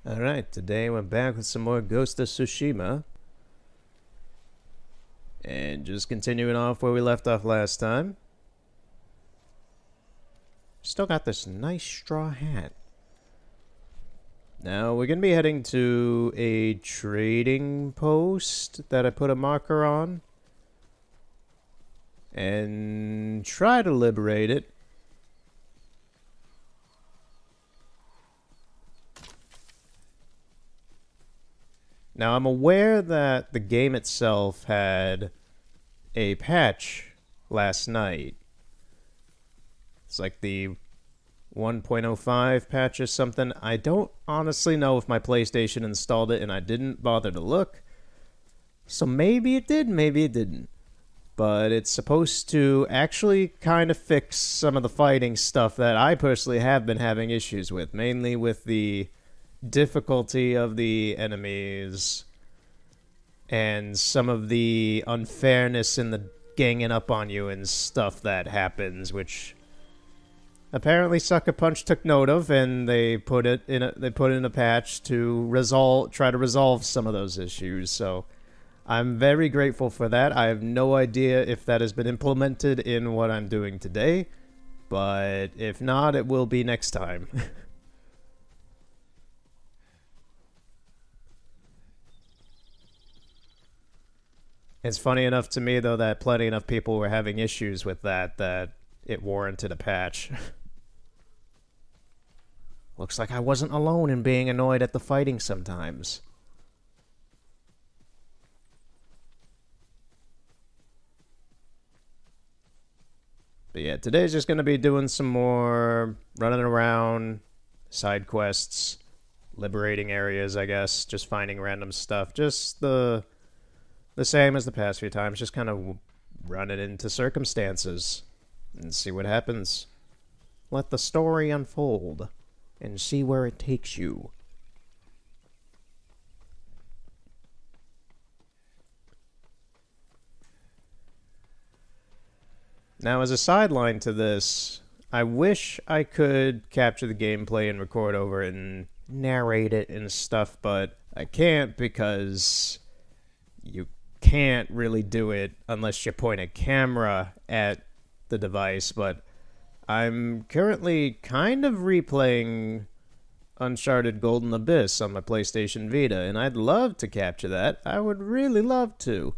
Alright, today we're back with some more Ghost of Tsushima. And just continuing off where we left off last time. Still got this nice straw hat. Now we're going to be heading to a trading post that I put a marker on. And try to liberate it. Now, I'm aware that the game itself had a patch last night. It's like the 1.05 patch or something. I don't honestly know if my PlayStation installed it and I didn't bother to look. So maybe it did, maybe it didn't. But it's supposed to actually kind of fix some of the fighting stuff that I personally have been having issues with. Mainly with the difficulty of the enemies and some of the unfairness in the ganging up on you and stuff that happens, which apparently Sucker Punch took note of, and they put it in a patch to try to resolve some of those issues. So I'm very grateful for that. I have no idea if that has been implemented in what I'm doing today, but if not, it will be next time. It's funny enough to me, though, that plenty enough people were having issues with that it warranted a patch. Looks like I wasn't alone in being annoyed at the fighting sometimes. But yeah, today's just going to be doing some more running around, side quests, liberating areas, I guess, just finding random stuff. Just the same as the past few times, just kind of run it into circumstances and see what happens. Let the story unfold and see where it takes you. Now, as a sideline to this, I wish I could capture the gameplay and record over it and narrate it and stuff, but I can't because you can't really do it unless you point a camera at the device. But I'm currently kind of replaying Uncharted Golden Abyss on my PlayStation Vita, and I'd love to capture that. I would really love to.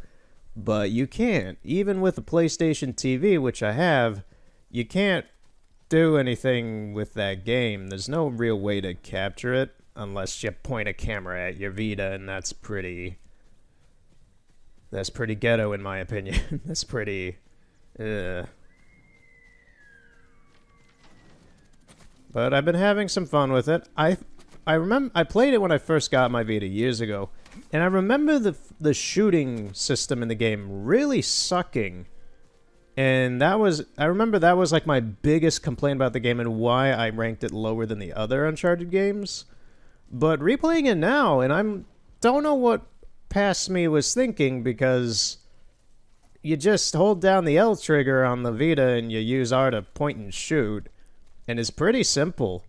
But you can't. Even with a PlayStation TV, which I have, you can't do anything with that game. There's no real way to capture it unless you point a camera at your Vita, and that's pretty ghetto in my opinion. That's pretty... But I've been having some fun with it. I remember I played it when I first got my Vita years ago, and I remember the shooting system in the game really sucking. And I remember that was like my biggest complaint about the game and why I ranked it lower than the other Uncharted games. But replaying it now, and don't know what past me was thinking, because you just hold down the L trigger on the Vita and you use R to point and shoot, and it's pretty simple.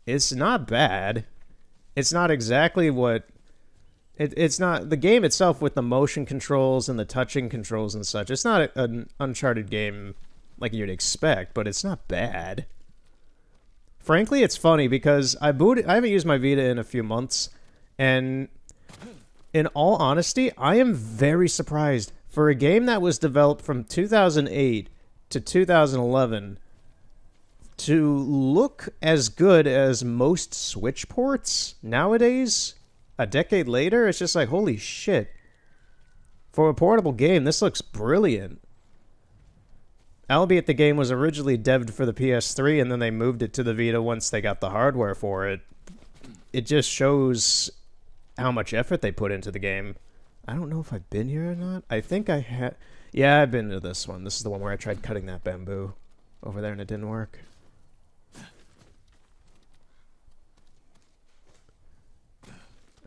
It's not bad. It's not exactly what... It's not... The game itself with the motion controls and the touching controls and such, it's not an Uncharted game like you'd expect, but it's not bad. Frankly, it's funny because I haven't used my Vita in a few months, and in all honesty, I am very surprised. For a game that was developed from 2008 to 2011... to look as good as most Switch ports nowadays, a decade later, it's just like, holy shit. For a portable game, this looks brilliant. Albeit the game was originally devved for the PS3, and then they moved it to the Vita once they got the hardware for it. It just shows how much effort they put into the game. I don't know if I've been here or not. I think I had... Yeah, I've been to this one. This is the one where I tried cutting that bamboo over there and it didn't work.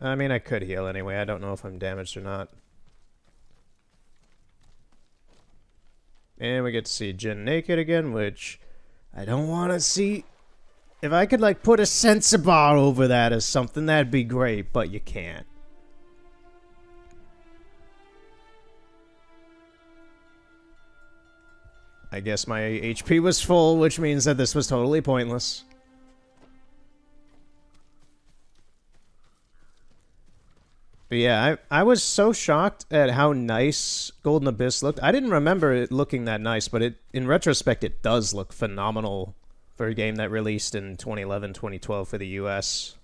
I mean, I could heal anyway. I don't know if I'm damaged or not. And we get to see Jin naked again, which I don't want to see. If I could, like, put a sensor bar over that or something, that'd be great, but you can't. I guess my HP was full, which means that this was totally pointless. But yeah, I was so shocked at how nice Golden Abyss looked. I didn't remember it looking that nice, but in retrospect, it does look phenomenal for a game that released in 2011, 2012 for the US.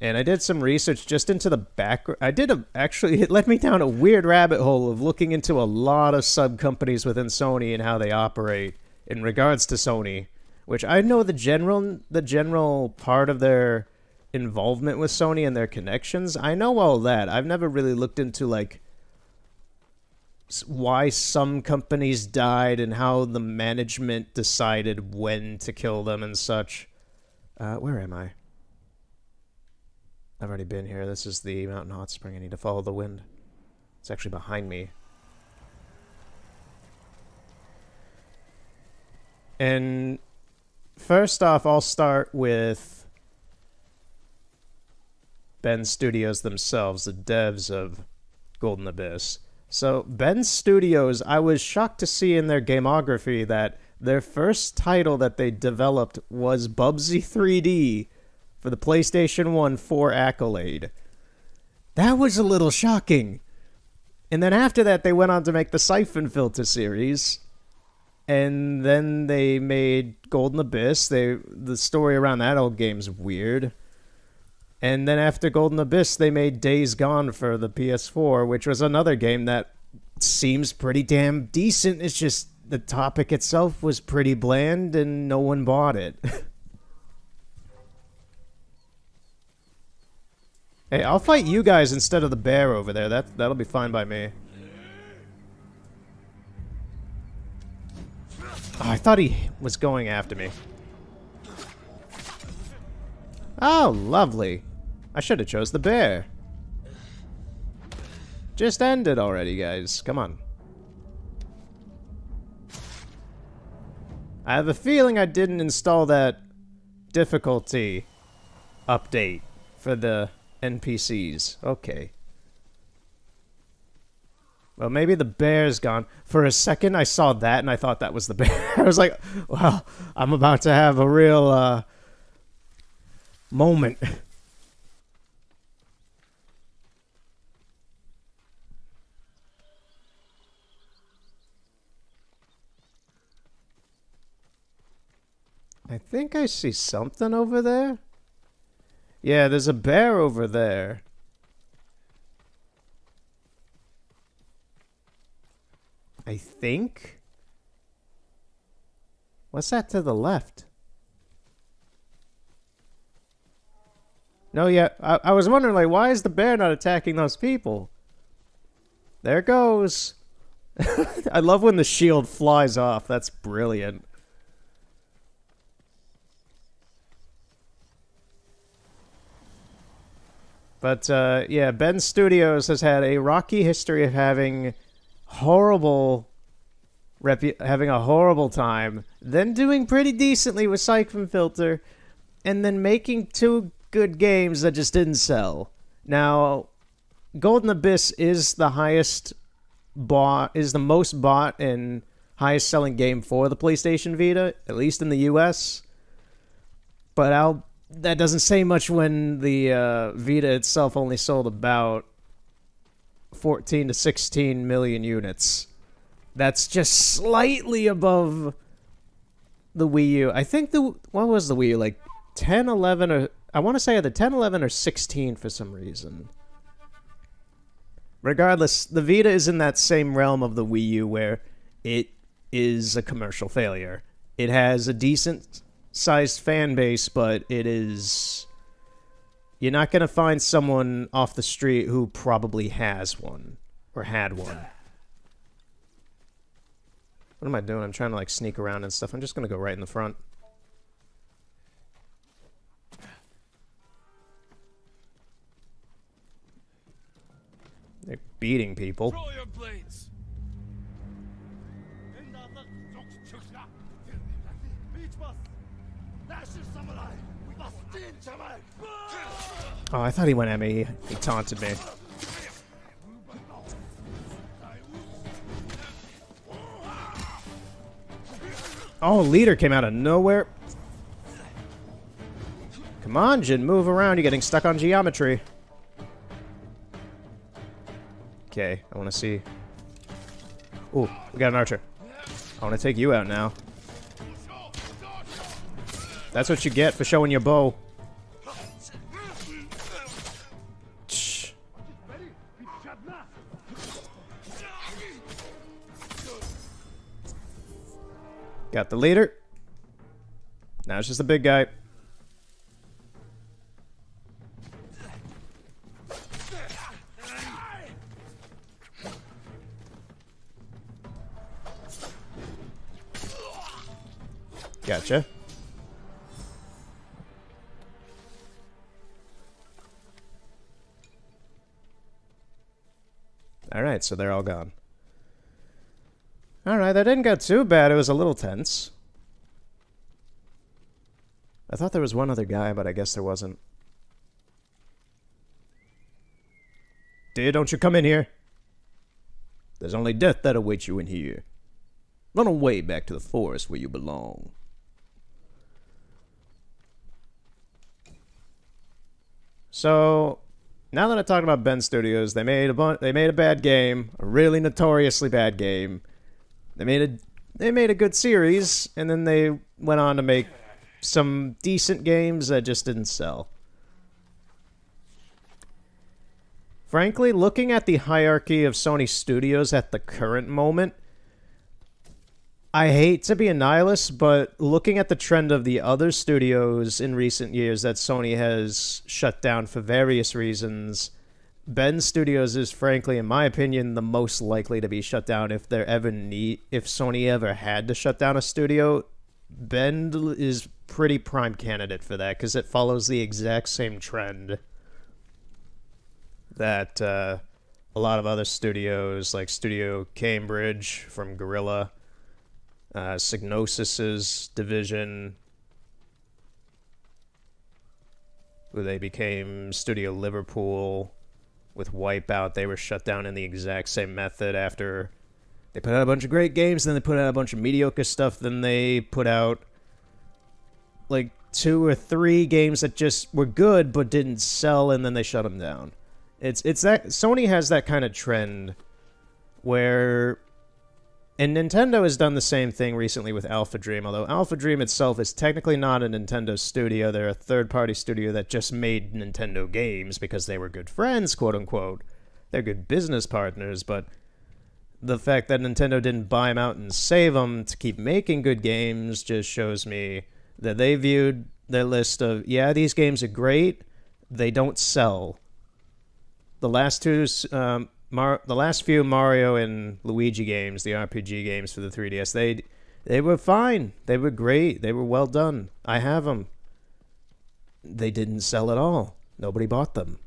And I did some research just into the background. Actually, it led me down a weird rabbit hole of looking into a lot of sub-companies within Sony and how they operate in regards to Sony, which I know the general part of their involvement with Sony and their connections. I know all that. I've never really looked into, like, why some companies died and how the management decided when to kill them and such. Where am I? I've already been here. This is the mountain hot spring. I need to follow the wind. It's actually behind me. And first off, I'll start with Ben Studios themselves, the devs of Golden Abyss. So, Ben Studios, I was shocked to see in their gamography that their first title that they developed was Bubsy 3D for the PlayStation 1 4 Accolade. That was a little shocking. And then after that, they went on to make the Siphon Filter series. And then they made Golden Abyss. The story around that old game's weird. And then after Golden Abyss, they made Days Gone for the PS4, which was another game that seems pretty damn decent. It's just the topic itself was pretty bland and no one bought it. Hey, I'll fight you guys instead of the bear over there. That'll be fine by me. Oh, I thought he was going after me. Oh, lovely. I should have chose the bear. Just ended already, guys. Come on. I have a feeling I didn't install that difficulty update for the NPCs. Okay. Well, maybe the bear's gone. For a second, I saw that, and I thought that was the bear. I was like, well, I'm about to have a real, moment. I think I see something over there. Yeah, there's a bear over there. I think. What's that to the left? No, yeah, I was wondering, like, why is the bear not attacking those people? There it goes. I love when the shield flies off. That's brilliant. But, yeah, Ben Studios has had a rocky history of having having a horrible time, then doing pretty decently with Siphon Filter, and then making two good games that just didn't sell. Now, Golden Abyss is the most bought and highest selling game for the PlayStation Vita, at least in the US. But that doesn't say much when the Vita itself only sold about 14 to 16 million units. That's just slightly above the Wii U. I think what was the Wii U? Like 10, 11, or I want to say either 10, 11, or 16 for some reason. Regardless, the Vita is in that same realm of the Wii U where it is a commercial failure. It has a decent sized fan base, but it is... You're not going to find someone off the street who probably has one or had one. What am I doing? I'm trying to, like, sneak around and stuff. I'm just going to go right in the front. They're beating people. Roll your blades. Oh, I thought he went at me. He taunted me. Oh, leader came out of nowhere. Come on, Jin, move around. You're getting stuck on geometry. Okay, I want to see. Ooh, we got an archer. I want to take you out now. That's what you get for showing your bow. Got the leader. Now it's just the big guy. Gotcha. Alright, so they're all gone. Alright, that didn't get too bad. It was a little tense. I thought there was one other guy, but I guess there wasn't. Dear, don't you come in here. There's only death that awaits you in here. Run away back to the forest where you belong. So, now that I talked about Ben Studios, they made a bad game, a really notoriously bad game. They made a good series, and then they went on to make some decent games that just didn't sell. Frankly, looking at the hierarchy of Sony Studios at the current moment, I hate to be a nihilist, but looking at the trend of the other studios in recent years that Sony has shut down for various reasons, Ben Studios is, frankly, in my opinion, the most likely to be shut down if Sony ever had to shut down a studio. Ben is pretty prime candidate for that because it follows the exact same trend that a lot of other studios, like Studio Cambridge from Guerrilla, Psygnosis's division, where they became Studio Liverpool with Wipeout. They were shut down in the exact same method after they put out a bunch of great games, then they put out a bunch of mediocre stuff, then they put out like 2 or 3 games that just were good but didn't sell, and then they shut them down. It's that Sony has that kind of trend where, and Nintendo has done the same thing recently with Alpha Dream, although Alpha Dream itself is technically not a Nintendo studio. They're a third-party studio that just made Nintendo games because they were good friends, quote-unquote. They're good business partners, but the fact that Nintendo didn't buy them out and save them to keep making good games just shows me that they viewed their list of, yeah, these games are great, they don't sell. The last few Mario and Luigi games, the RPG games for the 3DS, they were fine. They were great. They were well done. I have them. They didn't sell at all. Nobody bought them.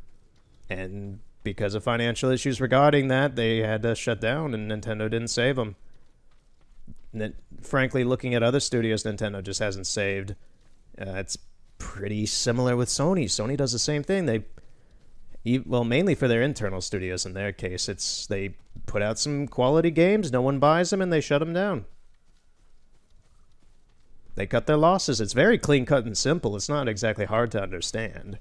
And because of financial issues regarding that, they had to shut down, and Nintendo didn't save them. And frankly, looking at other studios, Nintendo just hasn't saved. It's pretty similar with Sony. Sony does the same thing. Well, mainly for their internal studios in their case. They put out some quality games, no one buys them, and they shut them down. They cut their losses. It's very clean-cut and simple. It's not exactly hard to understand.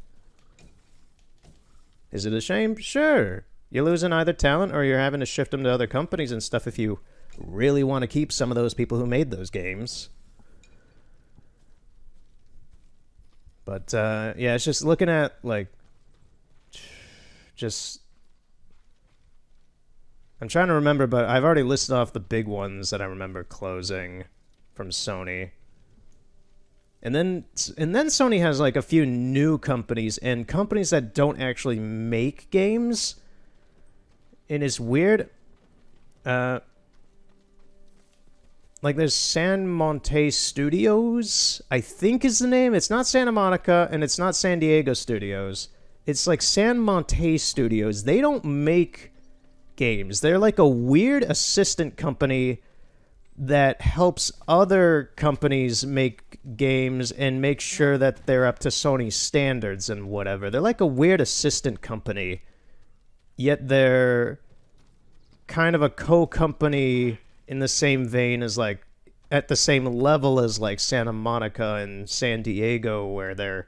Is it a shame? Sure. You're losing either talent or you're having to shift them to other companies and stuff if you really want to keep some of those people who made those games. But, yeah, it's just looking at, like, I'm trying to remember, but I've already listed off the big ones that I remember closing from Sony. And then Sony has like a few new companies and companies that don't actually make games. And it's weird. Like there's San Monte Studios, I think is the name. It's not Santa Monica and it's not San Diego Studios. It's like San Monte Studios. They don't make games. They're like a weird assistant company that helps other companies make games and make sure that they're up to Sony's standards and whatever. They're like a weird assistant company, yet they're kind of a co-company in the same vein as, like, at the same level as, like, Santa Monica and San Diego, where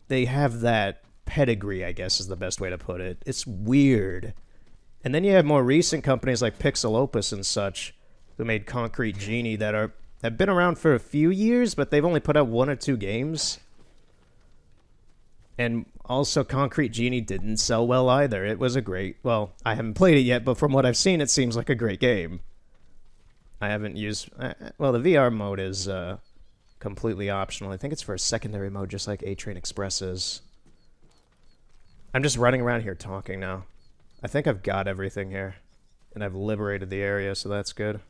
they have that pedigree, I guess is the best way to put it. It's weird. And then you have more recent companies like Pixel Opus and such, who made Concrete Genie, that have been around for a few years, but they've only put out 1 or 2 games. And also, Concrete Genie didn't sell well either. It was a great... Well, I haven't played it yet, but from what I've seen, it seems like a great game. I haven't used... Well, the VR mode is completely optional. I think it's for a secondary mode, just like A-Train Express is. I'm just running around here talking now. I think I've got everything here. And I've liberated the area, so that's good.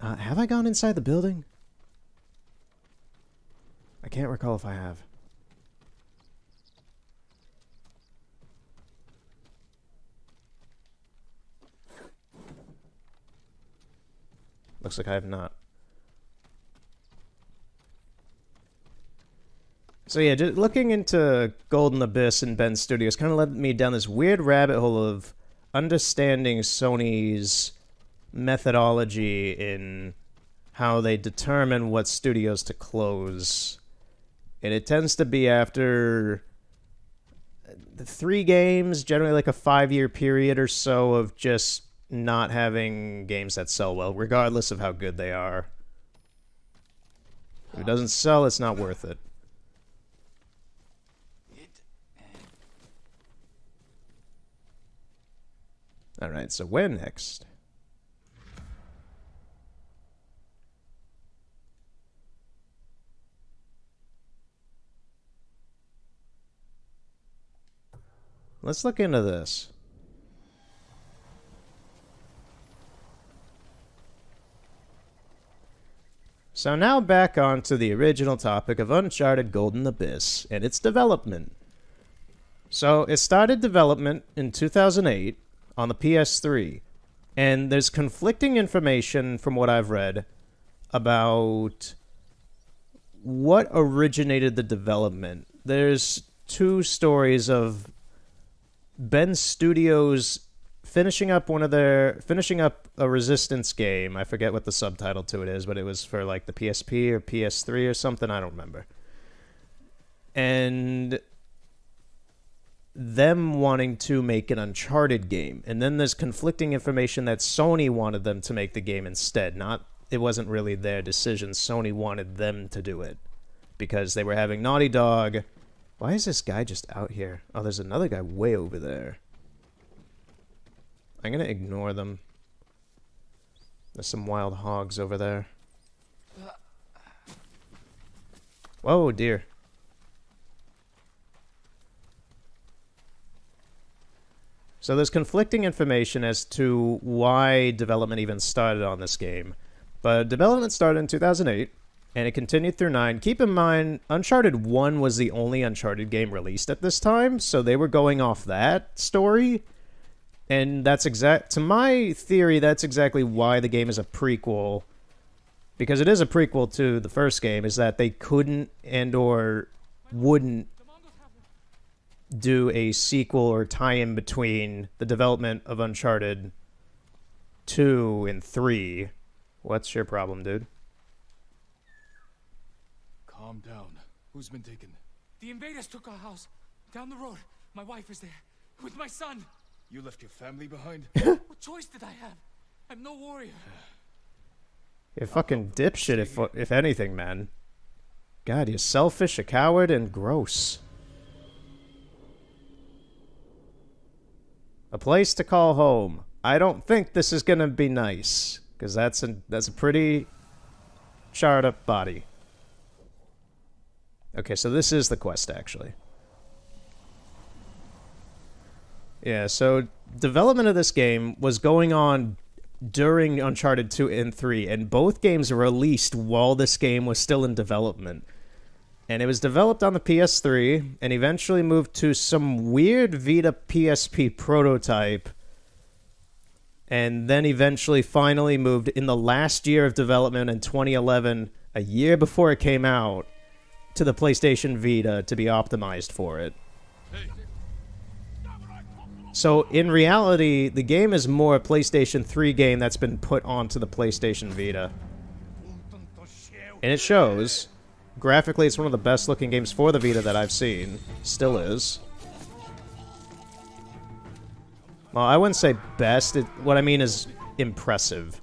Have I gone inside the building? I can't recall if I have. Looks like I have not. So yeah, just looking into Golden Abyss and Ben Studios kind of led me down this weird rabbit hole of understanding Sony's methodology in how they determine what studios to close. And it tends to be after the 3 games, generally like a 5-year period or so of just not having games that sell well, regardless of how good they are. If it doesn't sell, it's not worth it. Alright, so where next? Let's look into this. So now back on to the original topic of Uncharted Golden Abyss and its development. So it started development in 2008 on the PS3, and there's conflicting information from what I've read about what originated the development. There's 2 stories of Ben Studios finishing up a Resistance game. I forget what the subtitle to it is, but it was for like the PSP or PS3 or something, I don't remember. And them wanting to make an Uncharted game. And then there's conflicting information that Sony wanted them to make the game instead. It wasn't really their decision. Sony wanted them to do it because they were having Naughty Dog. Why is this guy just out here? Oh, there's another guy way over there. I'm gonna ignore them. There's some wild hogs over there. Whoa, dear. So there's conflicting information as to why development even started on this game. But development started in 2008, and it continued through 9. Keep in mind, Uncharted 1 was the only Uncharted game released at this time, so they were going off that story. And that's to my theory, that's exactly why the game is a prequel. Because it is a prequel to the first game, is that they couldn't and or wouldn't do a sequel or tie-in between the development of Uncharted 2 and 3. What's your problem, dude? Calm down. Who's been taken? The invaders took our house. Down the road. My wife is there. With my son. You left your family behind? What choice did I have? I'm no warrior. You're fucking dipshit, if anything, man. God, you're selfish, a coward, and gross. A place to call home. I don't think this is gonna be nice, because that's a pretty charred up body. Okay, so this is the quest, actually. Yeah, so development of this game was going on during Uncharted 2 and 3, and both games were released while this game was still in development. And it was developed on the PS3, and eventually moved to some weird Vita PSP prototype. and then eventually finally moved in the last year of development in 2011, a year before it came out, to the PlayStation Vita to be optimized for it. So, in reality, the game is more a PlayStation 3 game that's been put onto the PlayStation Vita. And it shows. Graphically, it's one of the best looking games for the Vita that I've seen. Still is. Well, I wouldn't say best. What I mean is impressive.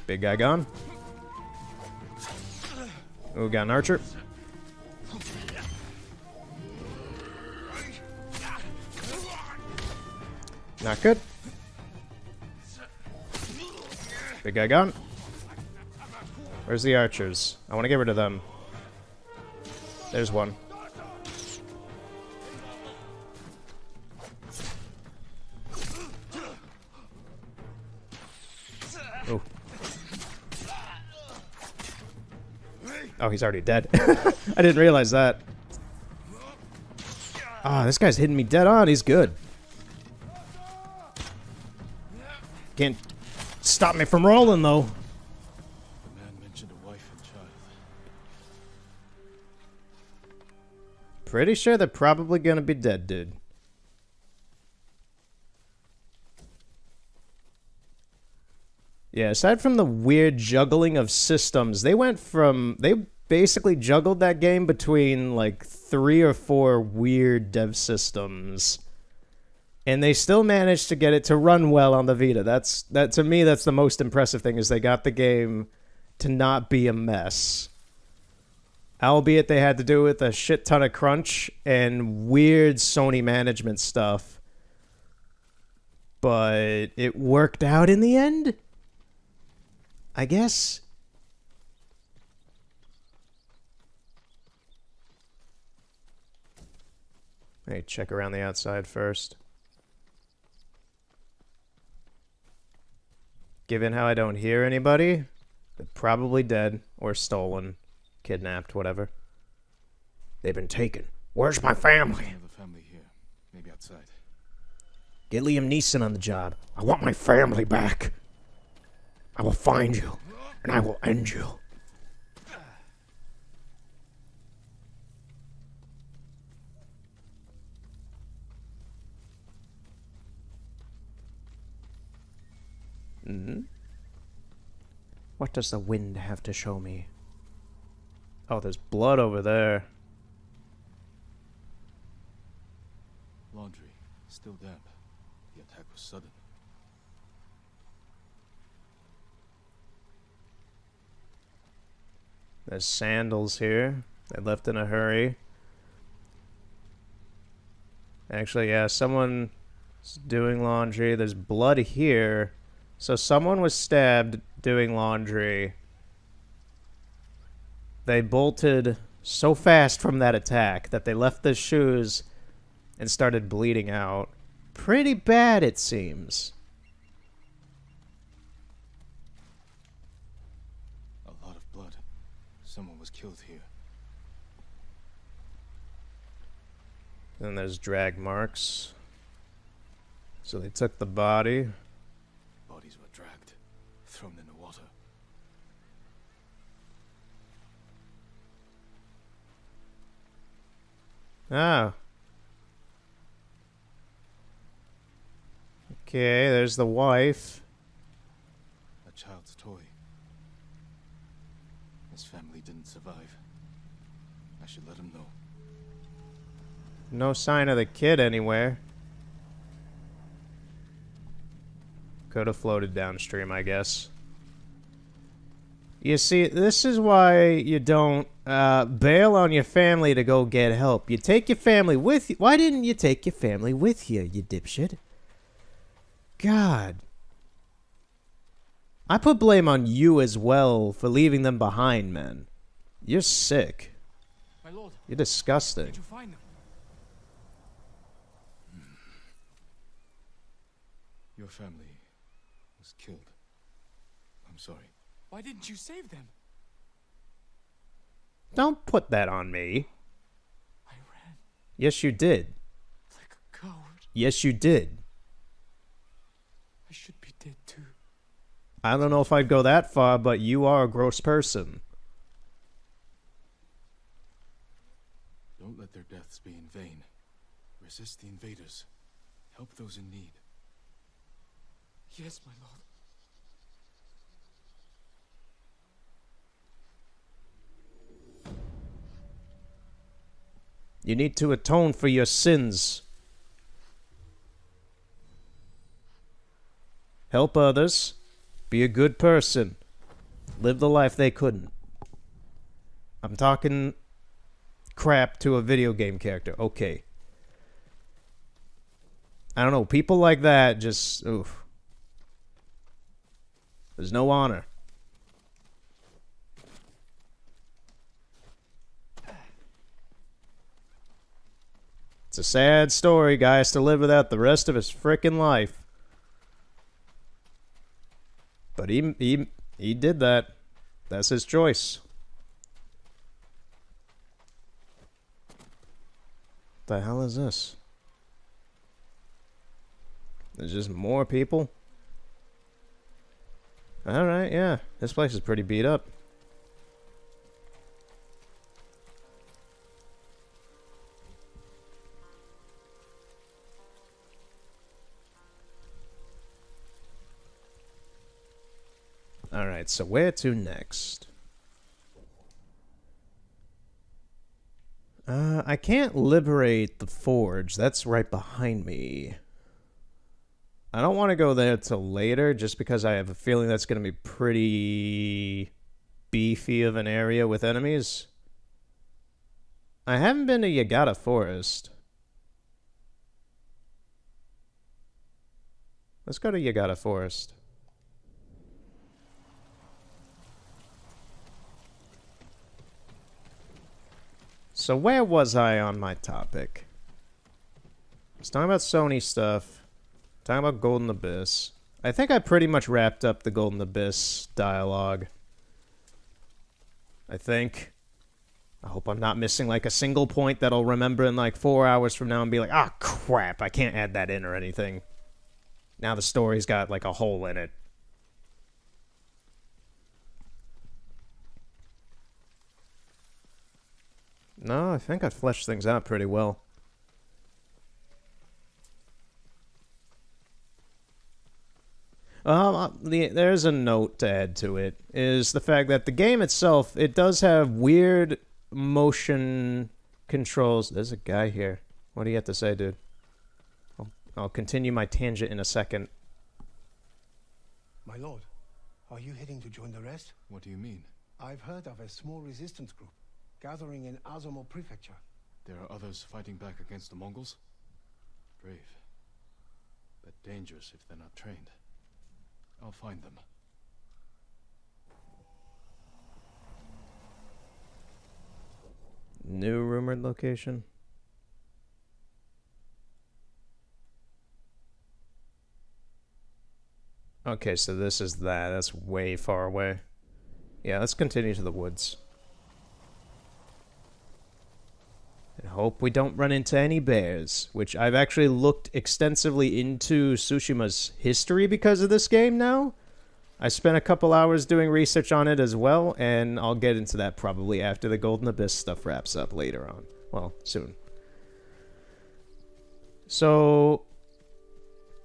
Big guy gone. Oh, got an archer. Not good. Big guy gone. Where's the archers? I want to get rid of them. There's one. Oh. Oh, he's already dead. I didn't realize that. Ah, this guy's hitting me dead on. He's good. Can't stop me from rolling, though. The man mentioned a wife and child. Pretty sure they're probably gonna be dead, dude. Yeah, aside from the weird juggling of systems, they basically juggled that game between like 3 or 4 weird dev systems. And they still managed to get it to run well on the Vita. That to me, that's the most impressive thing, is they got the game to not be a mess. Albeit they had to do with a shit ton of crunch and weird Sony management stuff. But it worked out in the end? I guess. Hey, check around the outside first. Given how I don't hear anybody, they're probably dead or stolen, kidnapped, whatever. They've been taken. Where's my family? Another family here, maybe outside. Get Liam Neeson on the job. I want my family back. I will find you, and I will end you. What does the wind have to show me? Oh, there's blood over there. Laundry, still damp. The attack was sudden. There's sandals here. They left in a hurry. Actually, yeah, someone's doing laundry. There's blood here. So someone was stabbed doing laundry. They bolted so fast from that attack that they left their shoes and started bleeding out. Pretty bad, it seems. A lot of blood. Someone was killed here. Then there's drag marks. So they took the body. Bodies were dragged, thrown in the water. Oh. Okay, there's the wife. A child's toy. His family didn't survive. I should let him know. No sign of the kid anywhere. Could have floated downstream, I guess. You see, this is why you don't bail on your family to go get help. You take your family with you. Why didn't you take your family with you, you dipshit? God. I put blame on you as well for leaving them behind, man. You're sick. My lord, You're disgusting. did you find them? Your family was killed. I'm sorry. Why didn't you save them? Don't put that on me. I ran Yes, you did. like a coward. Yes, you did. I should be dead too. I don't know if I'd go that far, but you are a gross person. Don't let their deaths be in vain. Resist the invaders. Help those in need. Yes, my lord. You need to atone for your sins. Help others. Be a good person. Live the life they couldn't. I'm talking crap to a video game character. Okay. I don't know. People like that just... oof. There's no honor. It's a sad story. Guy has to live with that the rest of his frickin' life. But he did that. That's his choice. The hell is this? There's just more people? Alright, yeah. This place is pretty beat up. Alright, so where to next? I can't liberate the forge. That's right behind me. I don't want to go there till later, just because I have a feeling that's going to be pretty beefy of an area with enemies. I haven't been to Yagata Forest. Let's go to Yagata Forest. So where was I on my topic? I was talking about Sony stuff. Talking about Golden Abyss. I think I pretty much wrapped up the Golden Abyss dialogue. I think. I hope I'm not missing like a single point that I'll remember in like 4 hours from now and be like, ah, crap, I can't add that in or anything. Now the story's got like a hole in it. No, I think I fleshed things out pretty well. There's a note to add to it, is the fact that the game itself, it does have weird motion controls. There's a guy here. What do you have to say, dude? I'll continue my tangent in a second. My lord, are you heading to join the rest? What do you mean? I've heard of a small resistance group gathering in Azamo Prefecture. There are others fighting back against the Mongols? Brave. But dangerous if they're not trained. I'll find them. New rumored location. Okay, so this is that. That's way far away. Yeah, let's continue to the woods. And hope we don't run into any bears, which I've actually looked extensively into Tsushima's history because of this game now. I spent a couple hours doing research on it as well, and I'll get into that probably after the Golden Abyss stuff wraps up later on. Well, soon. So,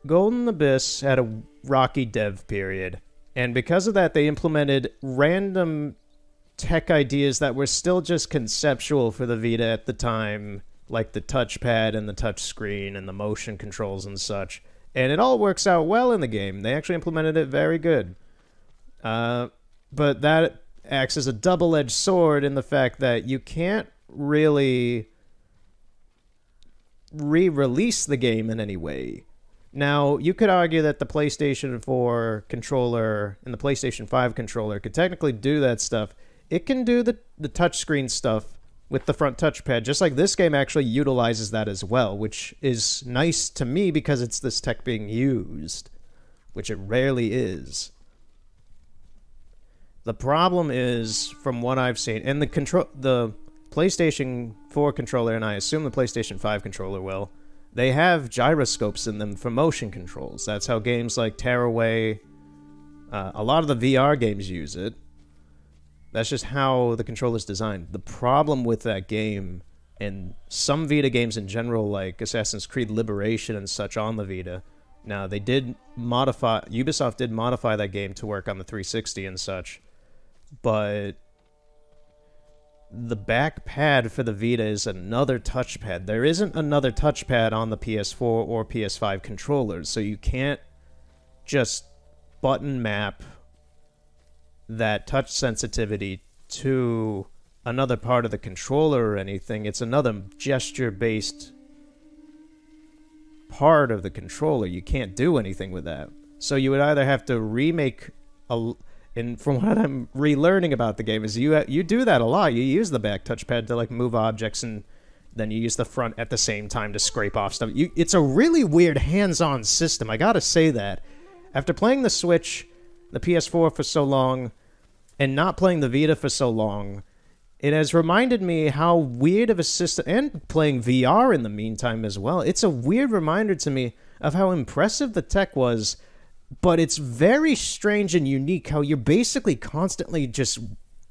Golden Abyss had a rocky dev period, and because of that, they implemented random tech ideas that were still just conceptual for the Vita at the time, like the touchpad and the touch screen and the motion controls and such. And it all works out well in the game. They actually implemented it very good. But that acts as a double-edged sword in the fact that you can't really re-release the game in any way. Now, you could argue that the PlayStation 4 controller and the PlayStation 5 controller could technically do that stuff. It can do the touchscreen stuff with the front touchpad, just like this game actually utilizes that as well, which is nice to me because it's this tech being used, which it rarely is. The problem is, from what I've seen, and the PlayStation 4 controller, and I assume the PlayStation 5 controller will, they have gyroscopes in them for motion controls. That's how games like Tearaway, a lot of the VR games use it. That's just how the controller's designed. The problem with that game, and some Vita games in general, like Assassin's Creed Liberation and such on the Vita, now they did modify, Ubisoft did modify that game to work on the 360 and such, but the back pad for the Vita is another touchpad. There isn't another touchpad on the PS4 or PS5 controllers, so you can't just button map that touch sensitivity to another part of the controller or anything. It's another gesture-based part of the controller. You can't do anything with that. So you would either have to remake and from what I'm relearning about the game is you do that a lot. You use the back touchpad to like move objects, and then you use the front at the same time to scrape off stuff. It's a really weird hands-on system. I gotta say that. After playing the Switch, the PS4 for so long, and not playing the Vita for so long, it has reminded me how weird of a system, and playing VR in the meantime as well. It's a weird reminder to me of how impressive the tech was, but it's very strange and unique how you're basically constantly just,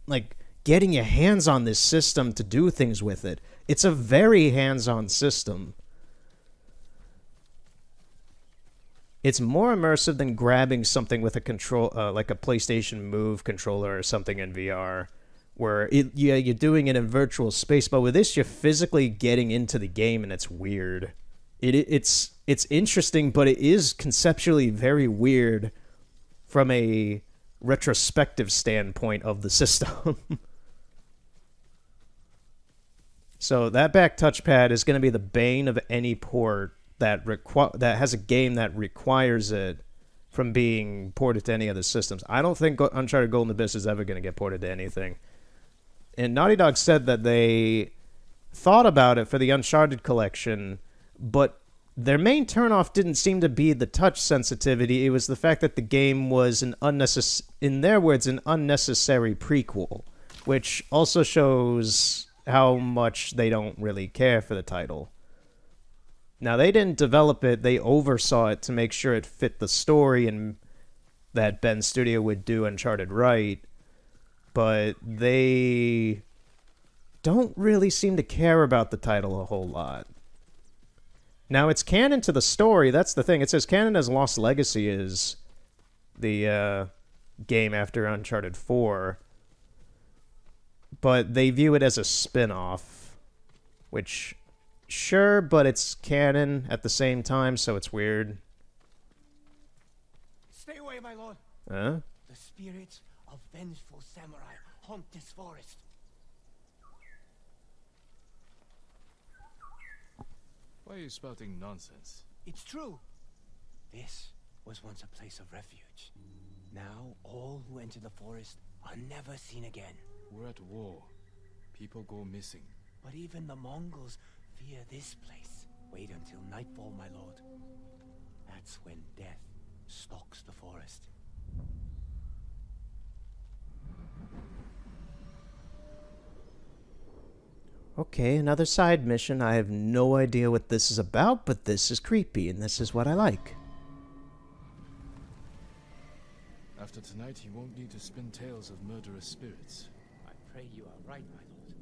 like, getting your hands on this system to do things with it. It's a very hands-on system. It's more immersive than grabbing something with a control, like a PlayStation Move controller or something in VR, where you're doing it in virtual space, but with this, you're physically getting into the game, and it's weird. It's interesting, but it is conceptually very weird from a retrospective standpoint of the system. So that back touchpad is going to be the bane of any port that has a game that requires it from being ported to any other systems. I don't think Uncharted Golden Abyss is ever going to get ported to anything. And Naughty Dog said that they thought about it for the Uncharted collection, but their main turnoff didn't seem to be the touch sensitivity. It was the fact that the game was in their words, an unnecessary prequel, which also shows how much they don't really care for the title. Now, they didn't develop it. They oversaw it to make sure it fit the story and that Ben's studio would do Uncharted right. But they don't really seem to care about the title a whole lot. Now, it's canon to the story. That's the thing. It says canon as Lost Legacy is the game after Uncharted 4. But they view it as a spin-off, which, sure, but it's canon at the same time, so it's weird. Stay away, my lord. Huh? The spirits of vengeful samurai haunt this forest. Why are you spouting nonsense? It's true. This was once a place of refuge. Now, all who enter the forest are never seen again. We're at war. People go missing. But even the Mongols fear this place. Wait until nightfall, my lord. That's when death stalks the forest. Okay, another side mission. I have no idea what this is about, but this is creepy, and this is what I like. After tonight, you won't need to spin tales of murderous spirits. I pray you are right, my lord.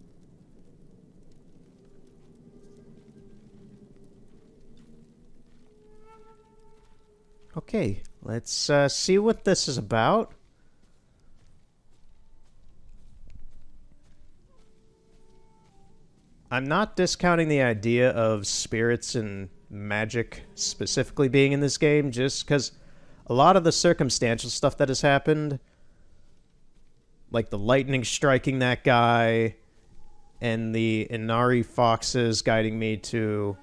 Okay, let's see what this is about. I'm not discounting the idea of spirits and magic specifically being in this game, just because a lot of the circumstantial stuff that has happened, like the lightning striking that guy, and the Inari foxes guiding me to,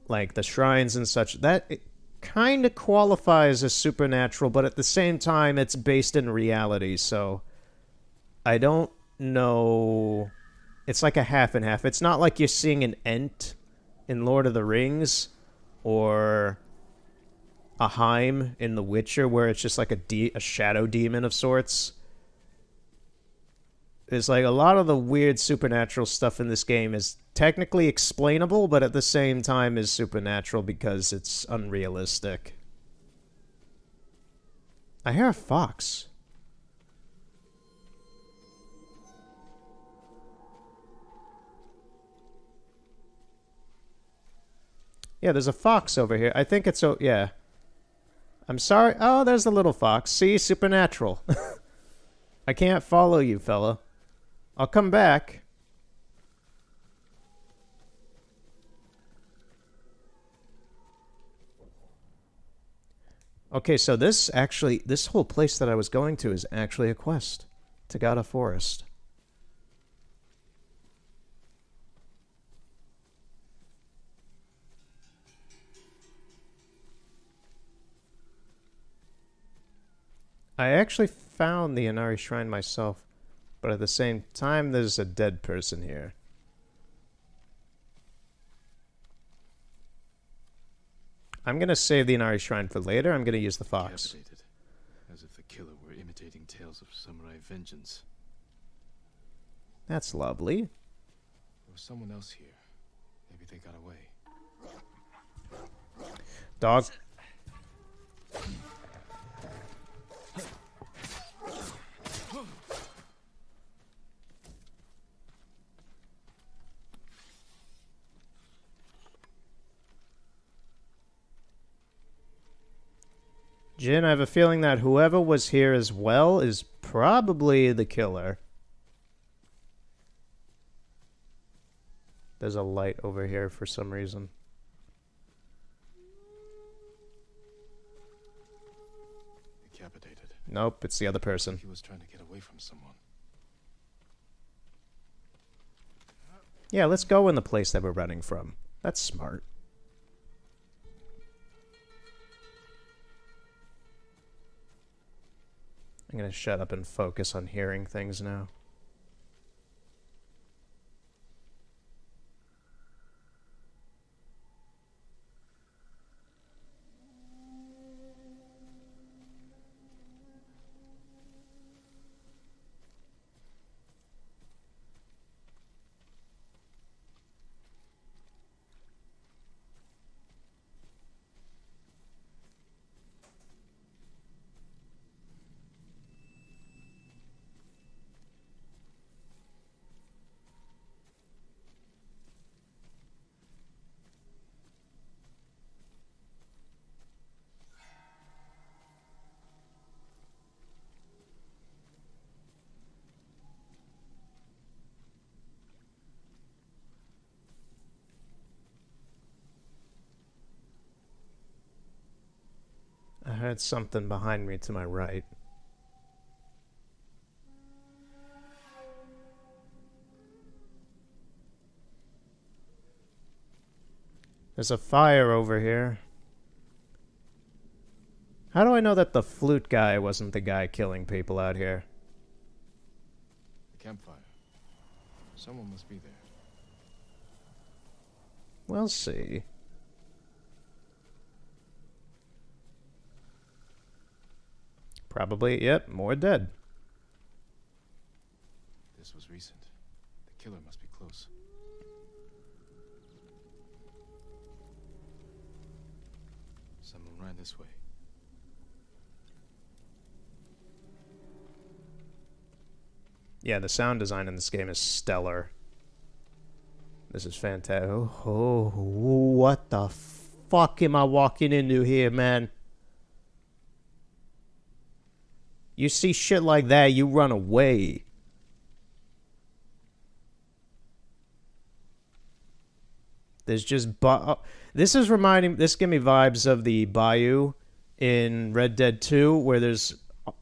like, the shrines and such, that kind of qualifies as supernatural, but at the same time, it's based in reality, so I don't know. It's like a half and half. It's not like you're seeing an Ent in Lord of the Rings, or a Heim in The Witcher, where it's just like a shadow demon of sorts. It's like a lot of the weird supernatural stuff in this game is technically explainable, but at the same time is supernatural because it's unrealistic. I hear a fox. Yeah, there's a fox over here. I think it's... Oh, yeah. I'm sorry. Oh, there's the little fox. See? Supernatural. I can't follow you, fella. I'll come back. Okay, so this whole place that I was going to is actually a quest. Tagada Forest. I actually found the Inari Shrine myself, but at the same time, there's a dead person here. I'm gonna save the Inari Shrine for later. I'm gonna use the fox. Decapitated, as if the killer were imitating tales of samurai vengeance. That's lovely. There was someone else here. Maybe they got away. Dog. Jin, I have a feeling that whoever was here as well is probably the killer. There's a light over here for some reason. Decapitated. Nope, it's the other person. He was trying to get away from someone. Yeah, let's go in the place that we're running from. That's smart. I'm gonna shut up and focus on hearing things now. I heard something behind me to my right. There's a fire over here. How do I know that the flute guy wasn't the guy killing people out here? The campfire. Someone must be there. We'll see. Probably, yep, more dead. This was recent. The killer must be close. Someone ran this way. Yeah, the sound design in this game is stellar. This is fantastic. Oh, what the fuck am I walking into here, man? You see shit like that, you run away. There's just this give me vibes of the bayou in Red Dead 2, where there's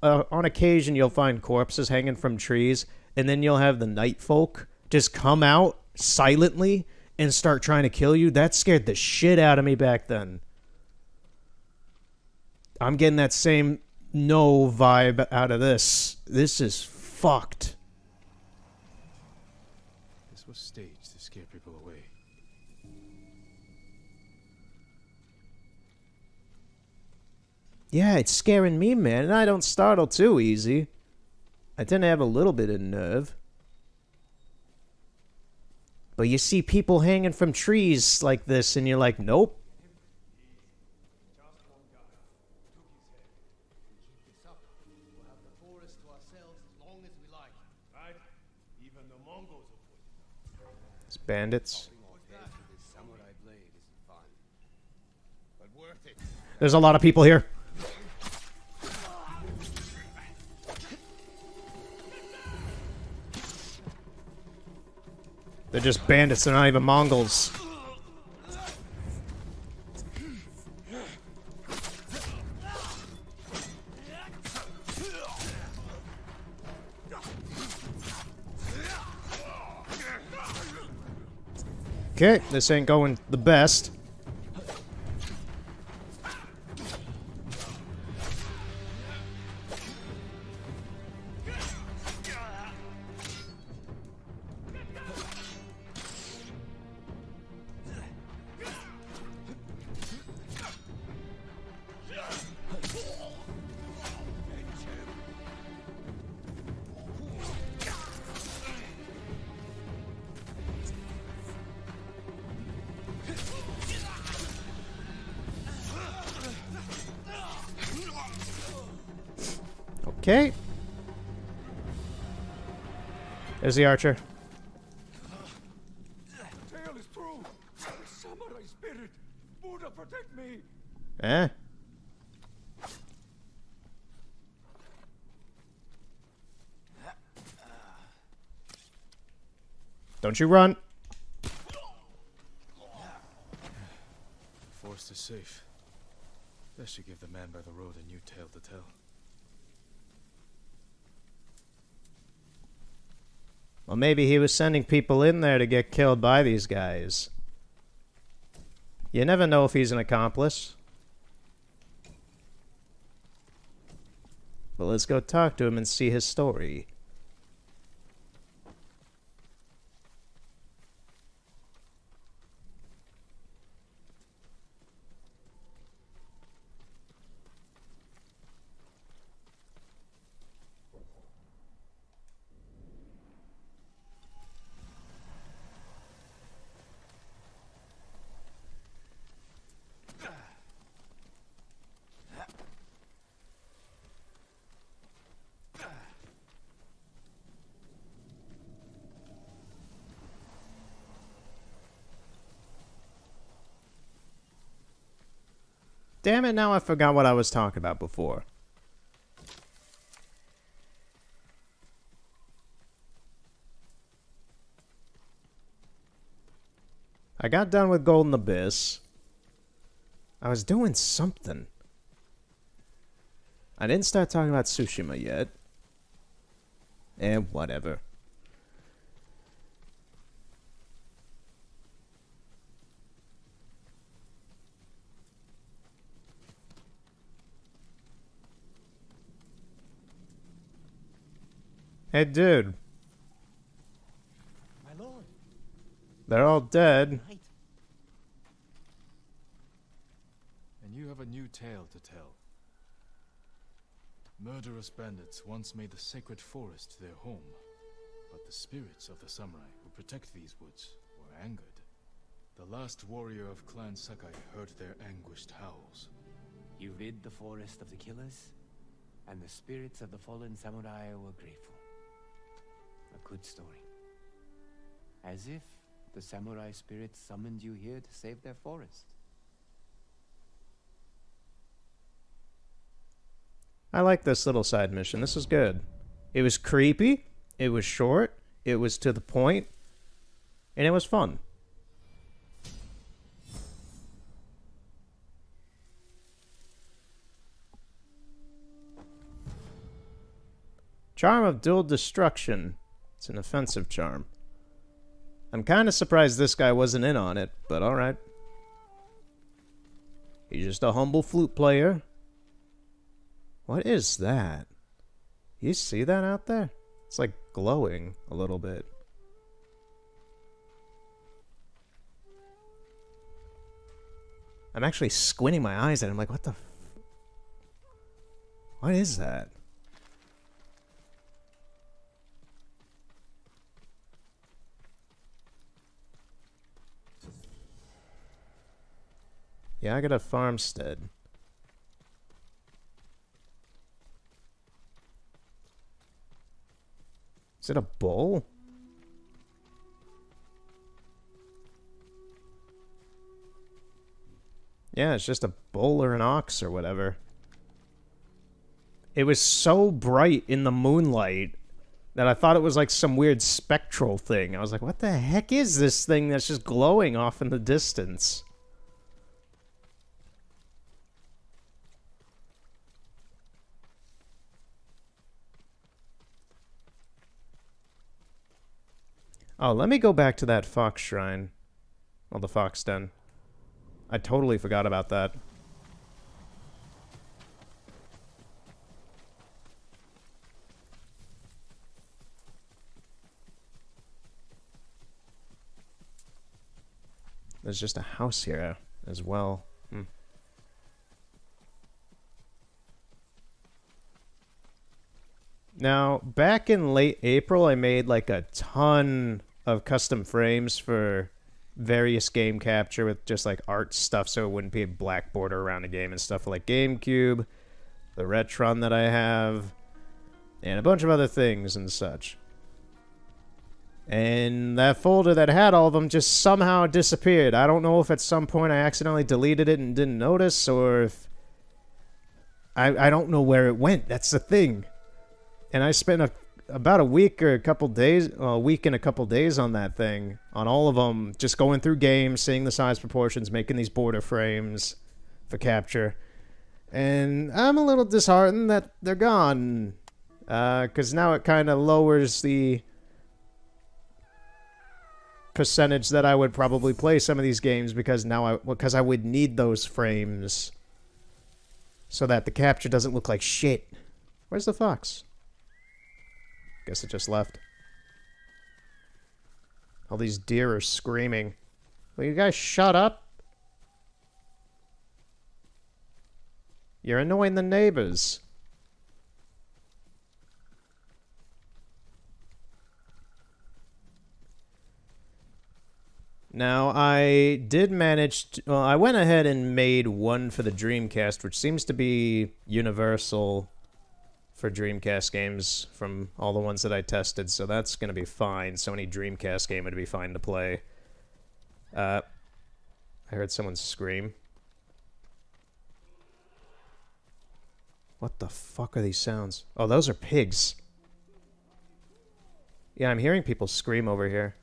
on occasion you'll find corpses hanging from trees, and then you'll have the night folk just come out silently and start trying to kill you. That scared the shit out of me back then. I'm getting that same no vibe out of this. This is fucked. This was staged to scare people away. Yeah, it's scaring me, man, and I don't startle too easy. I tend to have a little bit of nerve. But you see people hanging from trees like this, and you're like, nope. It's bandits. There's a lot of people here. They're just bandits, they're not even Mongols. Okay, this ain't going the best. Okay. There's the archer. Tale is true. The samurai spirit. Buddha, protect me. Eh? Don't you run. The forest is safe. That should give the man by the road a new tale to tell. Well, maybe he was sending people in there to get killed by these guys. You never know if he's an accomplice. But let's go talk to him and see his story. Damn it, now I forgot what I was talking about before. I got done with Golden Abyss. I was doing something. I didn't start talking about Tsushima yet. And whatever. Hey, dude. My lord. They're all dead. Knight. And you have a new tale to tell. Murderous bandits once made the sacred forest their home. But the spirits of the samurai who protect these woods were angered. The last warrior of Clan Sakai heard their anguished howls. You rid the forest of the killers, and the spirits of the fallen samurai were grateful. A good story. As if the samurai spirits summoned you here to save their forest. I like this little side mission. This is good. It was creepy. It was short. It was to the point. And it was fun. Charm of Dual Destruction. It's an offensive charm. I'm kind of surprised this guy wasn't in on it, but alright. He's just a humble flute player. What is that? You see that out there? It's like glowing a little bit. I'm actually squinting my eyes at it. I'm like, what the f What is that? Yeah, I got a farmstead. Is it a bull? Yeah, it's just a bull or an ox or whatever. It was so bright in the moonlight that I thought it was like some weird spectral thing. I was like, what the heck is this thing that's just glowing off in the distance? Oh, let me go back to that fox shrine. Well, the fox den. I totally forgot about that. There's just a house here as well. Now, back in late April, I made like a ton of custom frames for various game capture with just like art stuff so it wouldn't be a black border around the game and stuff like GameCube, the Retron that I have, and a bunch of other things and such. And that folder that had all of them just somehow disappeared. I don't know if at some point I accidentally deleted it and didn't notice, or if... I don't know where it went. That's the thing. And I spent about a week or a couple days, a week and a couple days on that thing, on all of them, just going through games, seeing the size proportions, making these border frames for capture. And I'm a little disheartened that they're gone, because now it kind of lowers the percentage that I would probably play some of these games, because now I would need those frames so that the capture doesn't look like shit. Where's the fox? Guess it just left. All these deer are screaming. Will you guys shut up? You're annoying the neighbors. Now, I did manage to... Well, I went ahead and made one for the Dreamcast, which seems to be universal for Dreamcast games from all the ones that I tested, so that's going to be fine. So any Dreamcast game would be fine to play. I heard someone scream. What the fuck are these sounds? Oh, those are pigs. Yeah, I'm hearing people scream over here.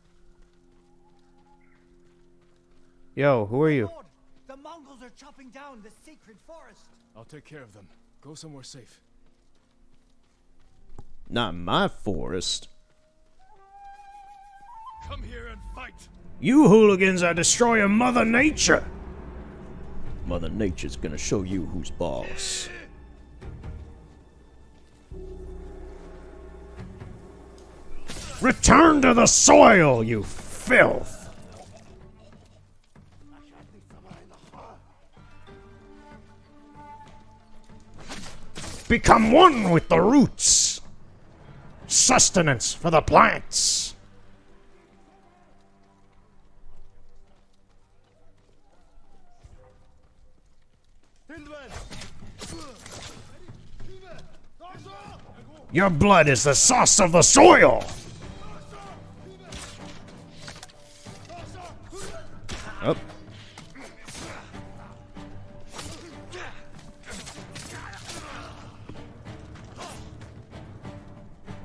Yo, who are you? Lord, the Mongols are chopping down the sacred forest. I'll take care of them. Go somewhere safe. Not my forest. Come here and fight! You hooligans are destroying Mother Nature! Mother Nature's gonna show you who's boss. Return to the soil, you filth! Become one with the roots! Sustenance for the plants! Your blood is the sauce of the soil! Oh.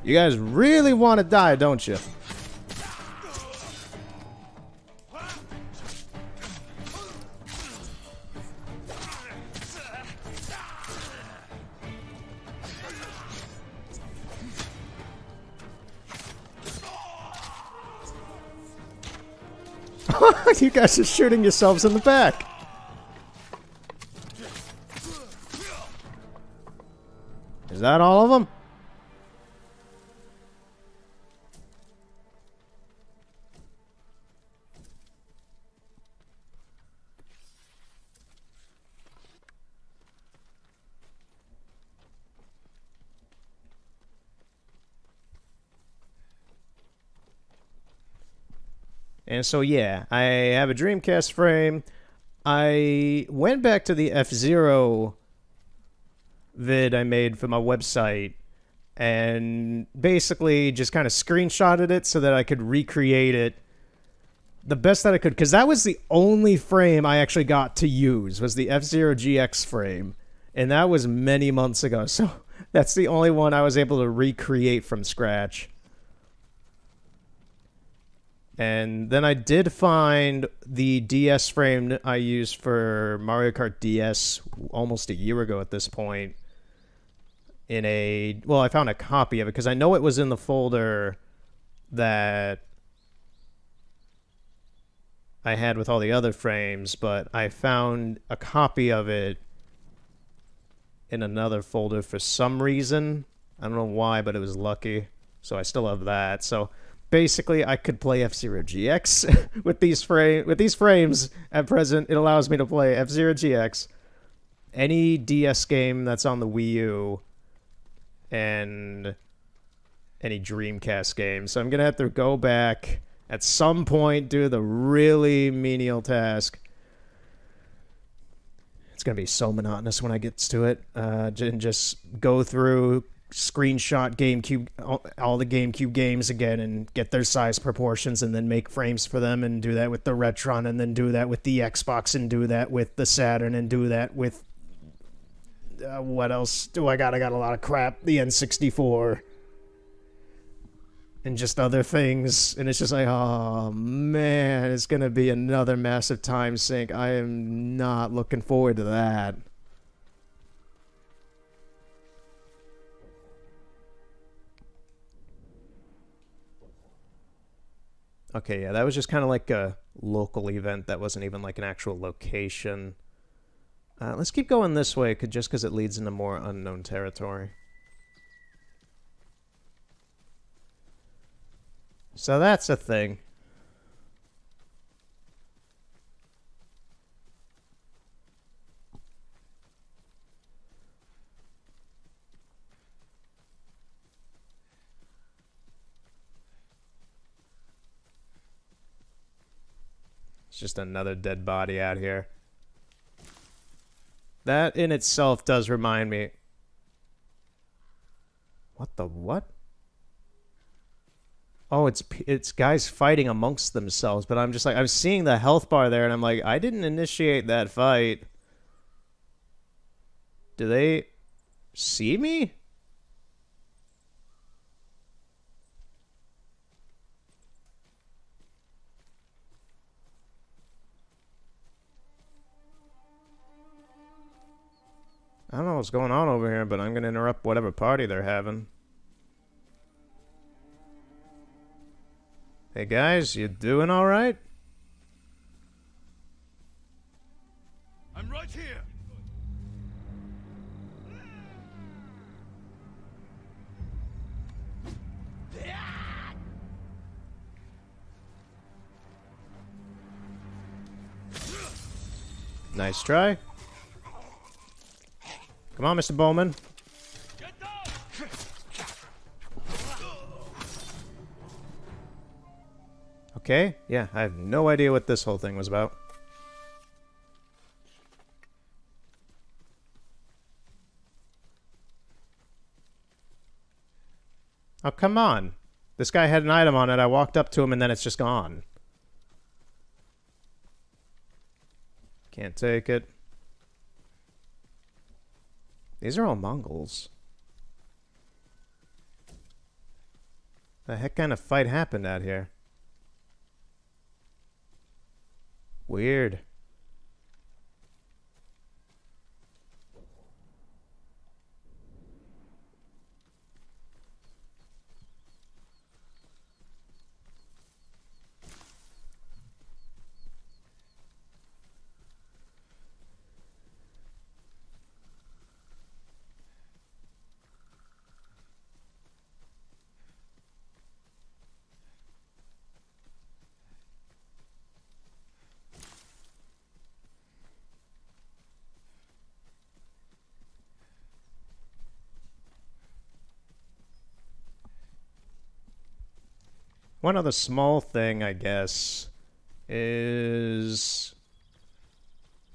You guys really want to die, don't you? You guys are shooting yourselves in the back. Is that all of them? And so, yeah, I have a Dreamcast frame. I went back to the F-Zero vid I made for my website and basically just kind of screenshotted it so that I could recreate it the best that I could, because that was the only frame I actually got to use, was the F-Zero GX frame, and that was many months ago, so that's the only one I was able to recreate from scratch. And then I did find the DS frame I used for Mario Kart DS almost a year ago at this point. Well, I found a copy of it because I know it was in the folder that I had with all the other frames, but I found a copy of it in another folder for some reason. I don't know why, but it was lucky. So I still have that. So basically, I could play F-Zero GX with these frames at present. It allows me to play F-Zero GX, any DS game that's on the Wii U, and any Dreamcast game. So I'm going to have to go back at some point, do the really menial task. It's going to be so monotonous when I get to it. And just go through, screenshot GameCube, all the GameCube games again and get their size proportions and then make frames for them and do that with the Retron and then do that with the Xbox and do that with the Saturn and do that with... what else do I got? I got a lot of crap. The N64. And just other things. And it's just like, oh, man, it's going to be another massive time sink. I am not looking forward to that. Okay, yeah, that was just kind of like a local event. That wasn't even like an actual location. Let's keep going this way, just because it leads into more unknown territory. So that's a thing. It's just another dead body out here. That in itself does remind me... What the what? Oh, it's guys fighting amongst themselves, but I'm just like, I'm seeing the health bar there, and I'm like, I didn't initiate that fight. Do they see me? I don't know what's going on over here, but I'm going to interrupt whatever party they're having. Hey guys, you doing all right? I'm right here. Nice try. Come on, Mr. Bowman. Get down. Okay, yeah, I have no idea what this whole thing was about. Oh, come on. This guy had an item on it, I walked up to him, and then it's just gone. Can't take it. These are all Mongols. The heck kind of fight happened out here? Weird. One other small thing, I guess. is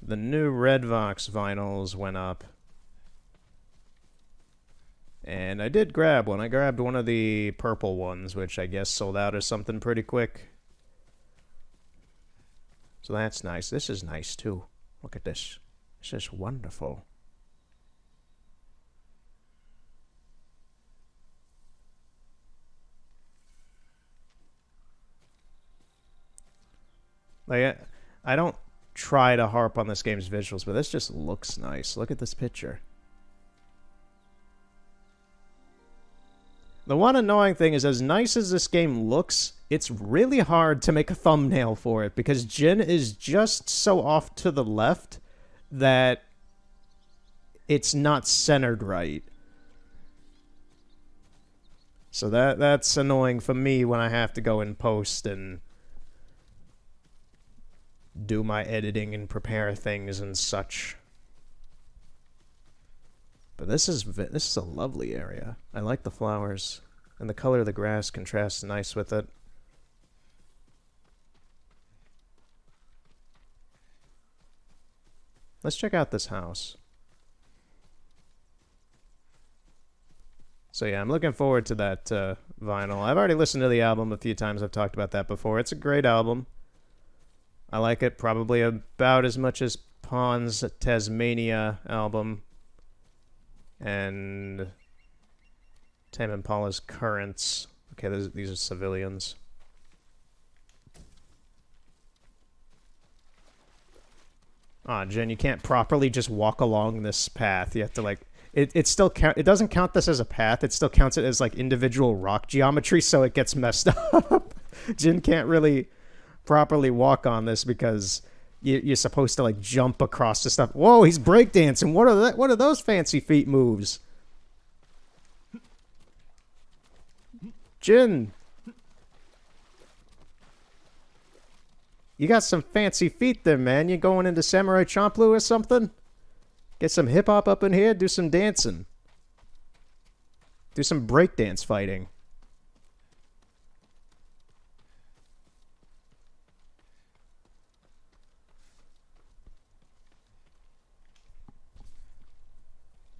the new Redvox vinyls went up. And I did grab one. I grabbed one of the purple ones, which I guess sold out or something pretty quick. So that's nice. This is nice too. Look at this. This is wonderful. Like, I don't try to harp on this game's visuals, but this just looks nice. Look at this picture. The one annoying thing is, as nice as this game looks, it's really hard to make a thumbnail for it, because Jin is just so off to the left that it's not centered right. So that's annoying for me when I have to go and post and do my editing and prepare things and such. But this is a lovely area. I like the flowers, and the color of the grass contrasts nice with it. Let's check out this house. So yeah, I'm looking forward to that vinyl. I've already listened to the album a few times. I've talked about that before. It's a great album. I like it probably about as much as Pawn's Tasmania album and Tame Impala's Currents. Okay, these are civilians. Aw, Jen, you can't properly just walk along this path. You have to, like... It still count. It doesn't count this as a path. It still counts it as, like, individual rock geometry, so it gets messed up. Jin can't really properly walk on this because you're supposed to, like, jump across the stuff. Whoa, he's breakdancing. What are those fancy feet moves? Jin, you got some fancy feet there, man. You going into Samurai Champloo or something? Get some hip-hop up in here, do some dancing. Do some breakdance fighting.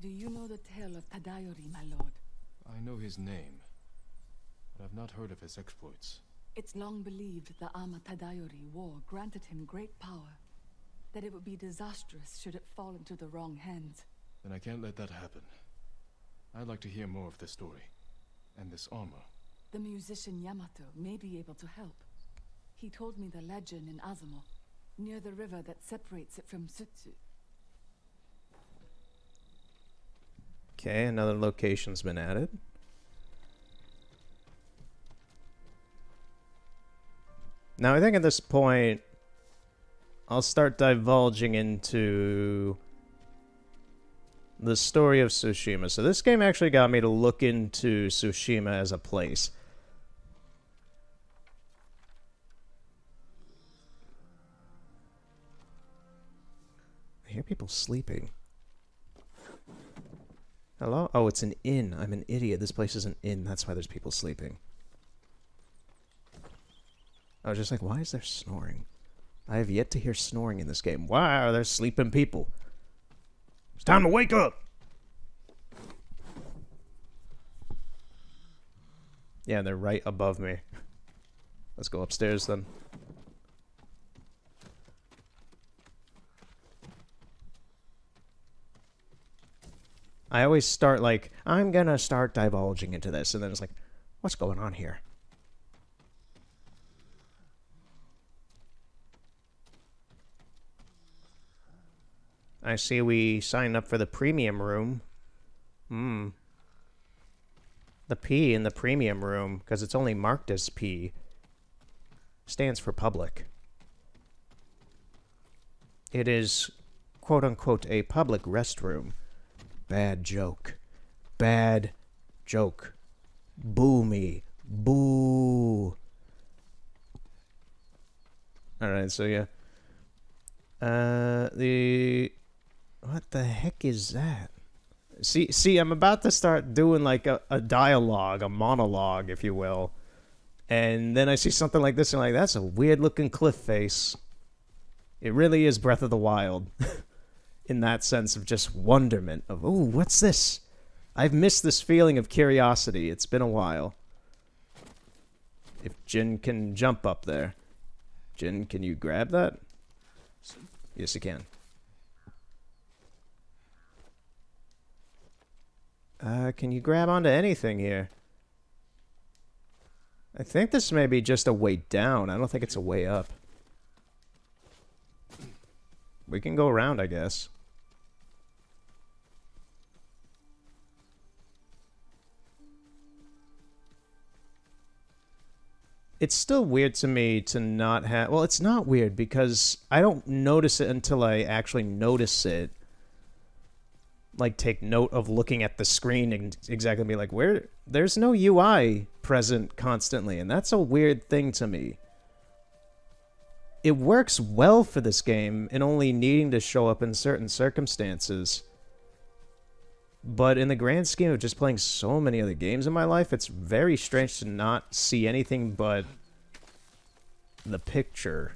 Do you know the tale of Tadayori, my lord? I know his name, but I've not heard of his exploits. It's long believed the Ama Tadayori war granted him great power, that it would be disastrous should it fall into the wrong hands. Then I can't let that happen. I'd like to hear more of this story, and this armor. The musician Yamato may be able to help. He told me the legend in Azumo, near the river that separates it from Sutsu. Okay, another location's been added. Now, I think at this point, I'll start divulging into the story of Tsushima. So this game actually got me to look into Tsushima as a place. I hear people sleeping. Hello? Oh, it's an inn. I'm an idiot. This place is an inn. That's why there's people sleeping. I was just like, why is there snoring? I have yet to hear snoring in this game. Why are there sleeping people? It's time to wake up! Yeah, they're right above me. Let's go upstairs then. I always start like, I'm gonna start divulging into this, and then it's like, what's going on here? I see we signed up for the premium room. The P in the premium room, because it's only marked as P, stands for public. It is, quote-unquote, a public restroom. Bad joke. Bad joke. Boo me. Boo. Alright, so yeah. What the heck is that? See, I'm about to start doing like a dialogue, a monologue, if you will. And then I see something like this and I'm like, that's a weird looking cliff face. It really is Breath of the Wild. In that sense of just wonderment of, oh, what's this? I've missed this feeling of curiosity. It's been a while. If Jin can jump up there. Jin, can you grab that? Yes, you can. Can you grab onto anything here? I think this may be just a way down. I don't think it's a way up. We can go around, I guess. It's still weird to me to not have... Well, it's not weird because I don't notice it until I actually notice it. Like, take note of looking at the screen and exactly be like, where... There's no UI present constantly, and that's a weird thing to me. It works well for this game in only needing to show up in certain circumstances. But in the grand scheme of just playing so many other games in my life, it's very strange to not see anything but the picture.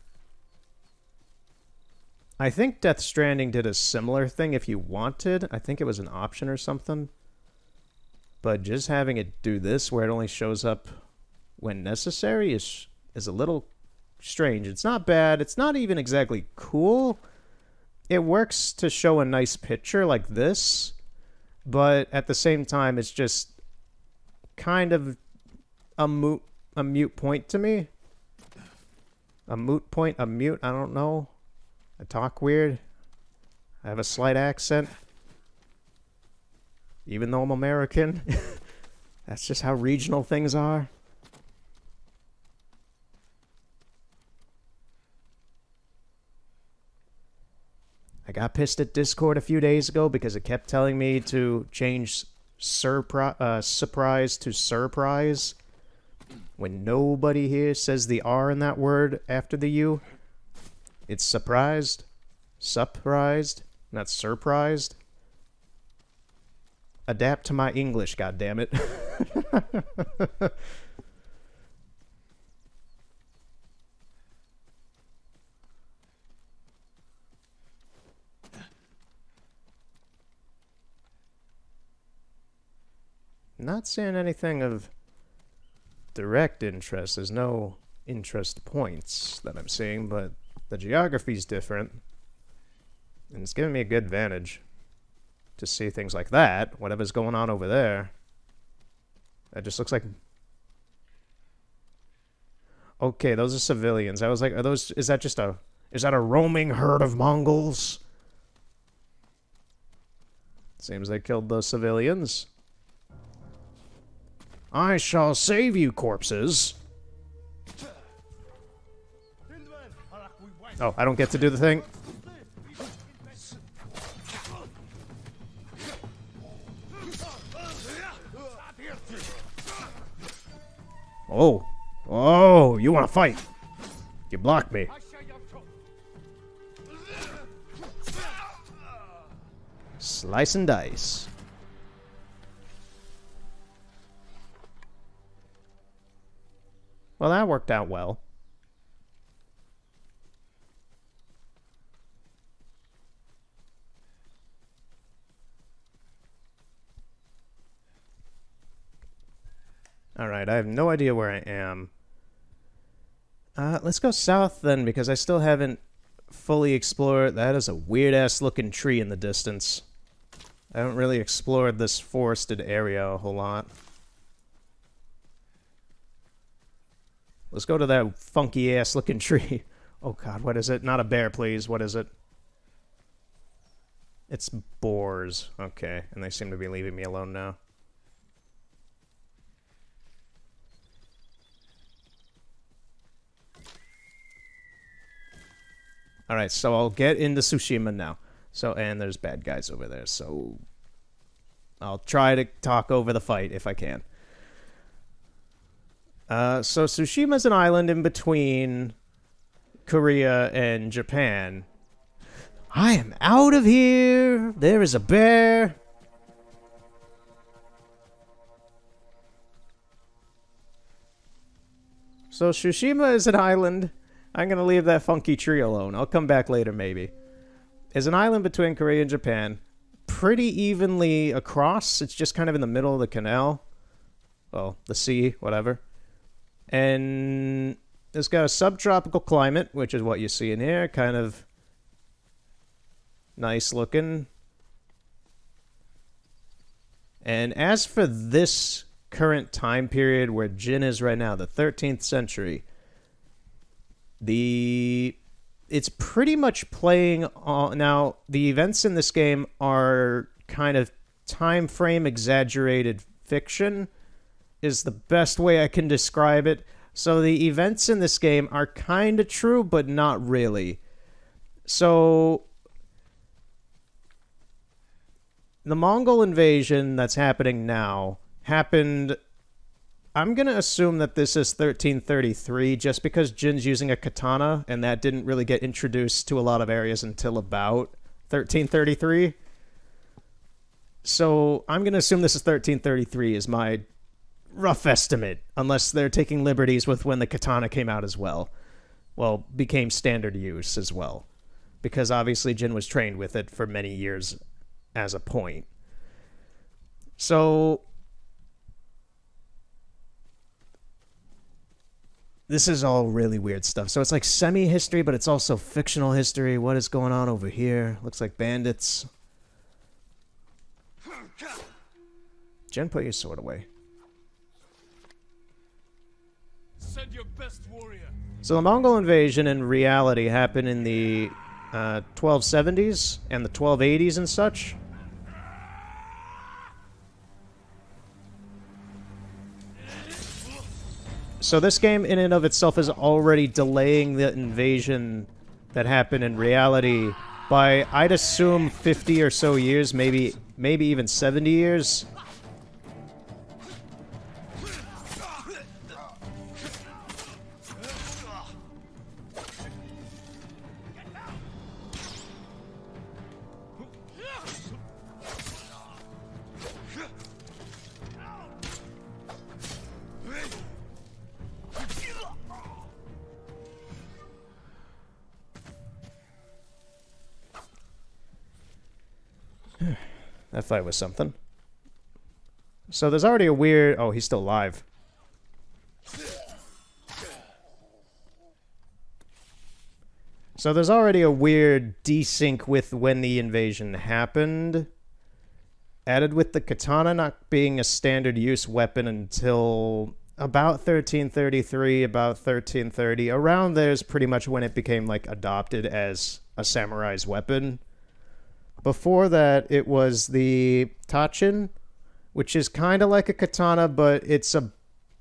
I think Death Stranding did a similar thing if you wanted. I think it was an option or something. But just having it do this, where it only shows up when necessary, is a little strange. It's not bad. It's not even exactly cool. It works to show a nice picture like this. But at the same time, it's just kind of a mute point to me. A moot point, a mute, I don't know. I talk weird. I have a slight accent. Even though I'm American. That's just how regional things are. I got pissed at Discord a few days ago because it kept telling me to change surprise to surprise when nobody here says the R in that word after the U. It's surprised, not surprised. Adapt to my English, goddammit. Not seeing anything of direct interest. There's no interest points that I'm seeing, but the geography's different. And it's giving me a good advantage to see things like that, whatever's going on over there. That just looks like... Okay, those are civilians. I was like, is that a roaming herd of Mongols? Seems they killed those civilians. I shall save you, corpses. Oh, I don't get to do the thing? Oh. Oh, you want to fight? You blocked me. Slice and dice. Well, that worked out well. Alright, I have no idea where I am. Let's go south then, because I still haven't fully explored... That is a weird-ass looking tree in the distance. I haven't really explored this forested area a whole lot. Let's go to that funky-ass looking tree. Oh god, what is it? Not a bear, please. What is it? It's boars. Okay, and they seem to be leaving me alone now. Alright, so I'll get into Tsushima now. So, and there's bad guys over there, so... I'll try to talk over the fight if I can. So Tsushima's an island in between Korea and Japan. I am out of here! There is a bear! So Tsushima is an island. I'm going to leave that funky tree alone. I'll come back later, maybe. Is an island between Korea and Japan. Pretty evenly across. It's just kind of in the middle of the canal. Well, the sea, whatever. And it's got a subtropical climate, which is what you see in here. Kind of nice looking. And as for this current time period where Jin is right now, the 13th century, it's pretty much playing on... Now, the events in this game are kind of time frame exaggerated fiction, is the best way I can describe it. So the events in this game are kind of true, but not really. So the Mongol invasion that's happening now happened... I'm going to assume that this is 1333 just because Jin's using a katana, and that didn't really get introduced to a lot of areas until about 1333. So I'm going to assume this is 1333 is my rough estimate, unless they're taking liberties with when the katana came out as well. Well, became standard use as well. Because obviously Jin was trained with it for many years as a point. So this is all really weird stuff. So it's like semi-history, but it's also fictional history. What is going on over here? Looks like bandits. Jen, put your sword away. Send your best warrior. So the Mongol invasion in reality happened in the 1270s and the 1280s and such. So this game in and of itself is already delaying the invasion that happened in reality by, I'd assume, 50 or so years, maybe even 70 years. That fight was something. So there's already a weird... Oh, he's still alive. So there's already a weird desync with when the invasion happened. Added with the katana not being a standard use weapon until about 1333, about 1330. Around there's pretty much when it became like adopted as a samurai's weapon. Before that, it was the tachin, which is kind of like a katana, but it's a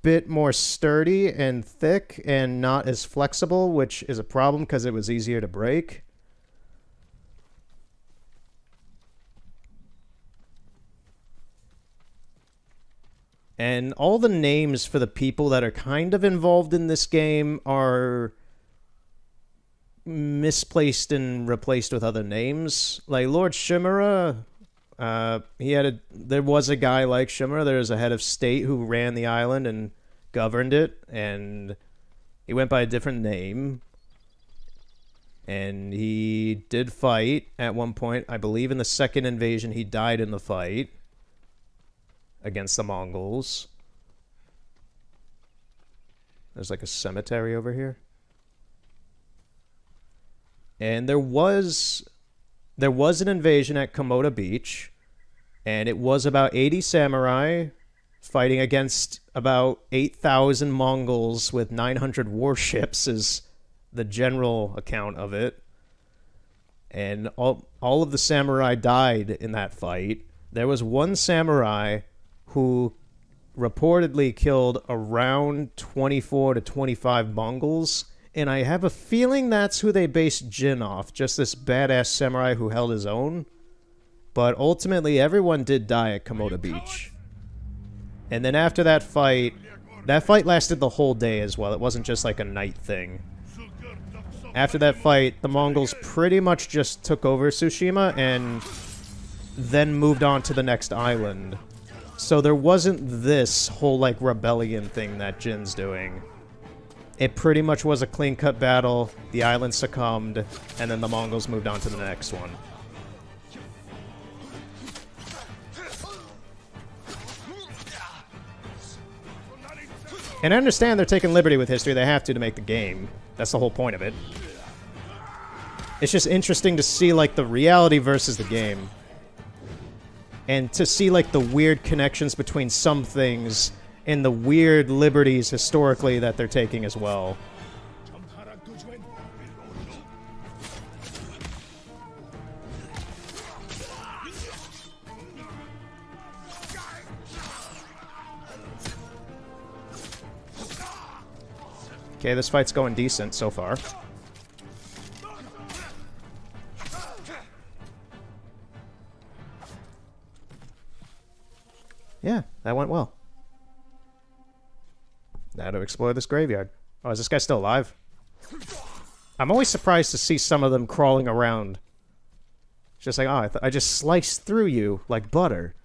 bit more sturdy and thick and not as flexible, which is a problem because it was easier to break. And all the names for the people that are kind of involved in this game are misplaced and replaced with other names. Like Lord Shimura, there was a guy like Shimura. There was a head of state who ran the island and governed it, and he went by a different name. And he did fight at one point. I believe in the second invasion he died in the fight against the Mongols. There's like a cemetery over here. And there was an invasion at Komoda Beach, and it was about 80 samurai fighting against about 8,000 Mongols with 900 warships is the general account of it. And all of the samurai died in that fight. There was one samurai who reportedly killed around 24 to 25 Mongols. And I have a feeling that's who they based Jin off. Just this badass samurai who held his own. But ultimately, everyone did die at Komoda Beach. And then after that fight lasted the whole day as well. It wasn't just like a night thing. After that fight, the Mongols pretty much just took over Tsushima and then moved on to the next island. So there wasn't this whole, like, rebellion thing that Jin's doing. it pretty much was a clean-cut battle. The island succumbed, and then the Mongols moved on to the next one. And I understand they're taking liberty with history. They have to make the game. That's the whole point of it. It's just interesting to see, like, the reality versus the game. And to see, like, the weird connections between some things and the weird liberties historically that they're taking as well. Okay, this fight's going decent so far. Yeah, that went well. Now to explore this graveyard. Oh, is this guy still alive? I'm always surprised to see some of them crawling around. It's just like, oh, I just sliced through you like butter.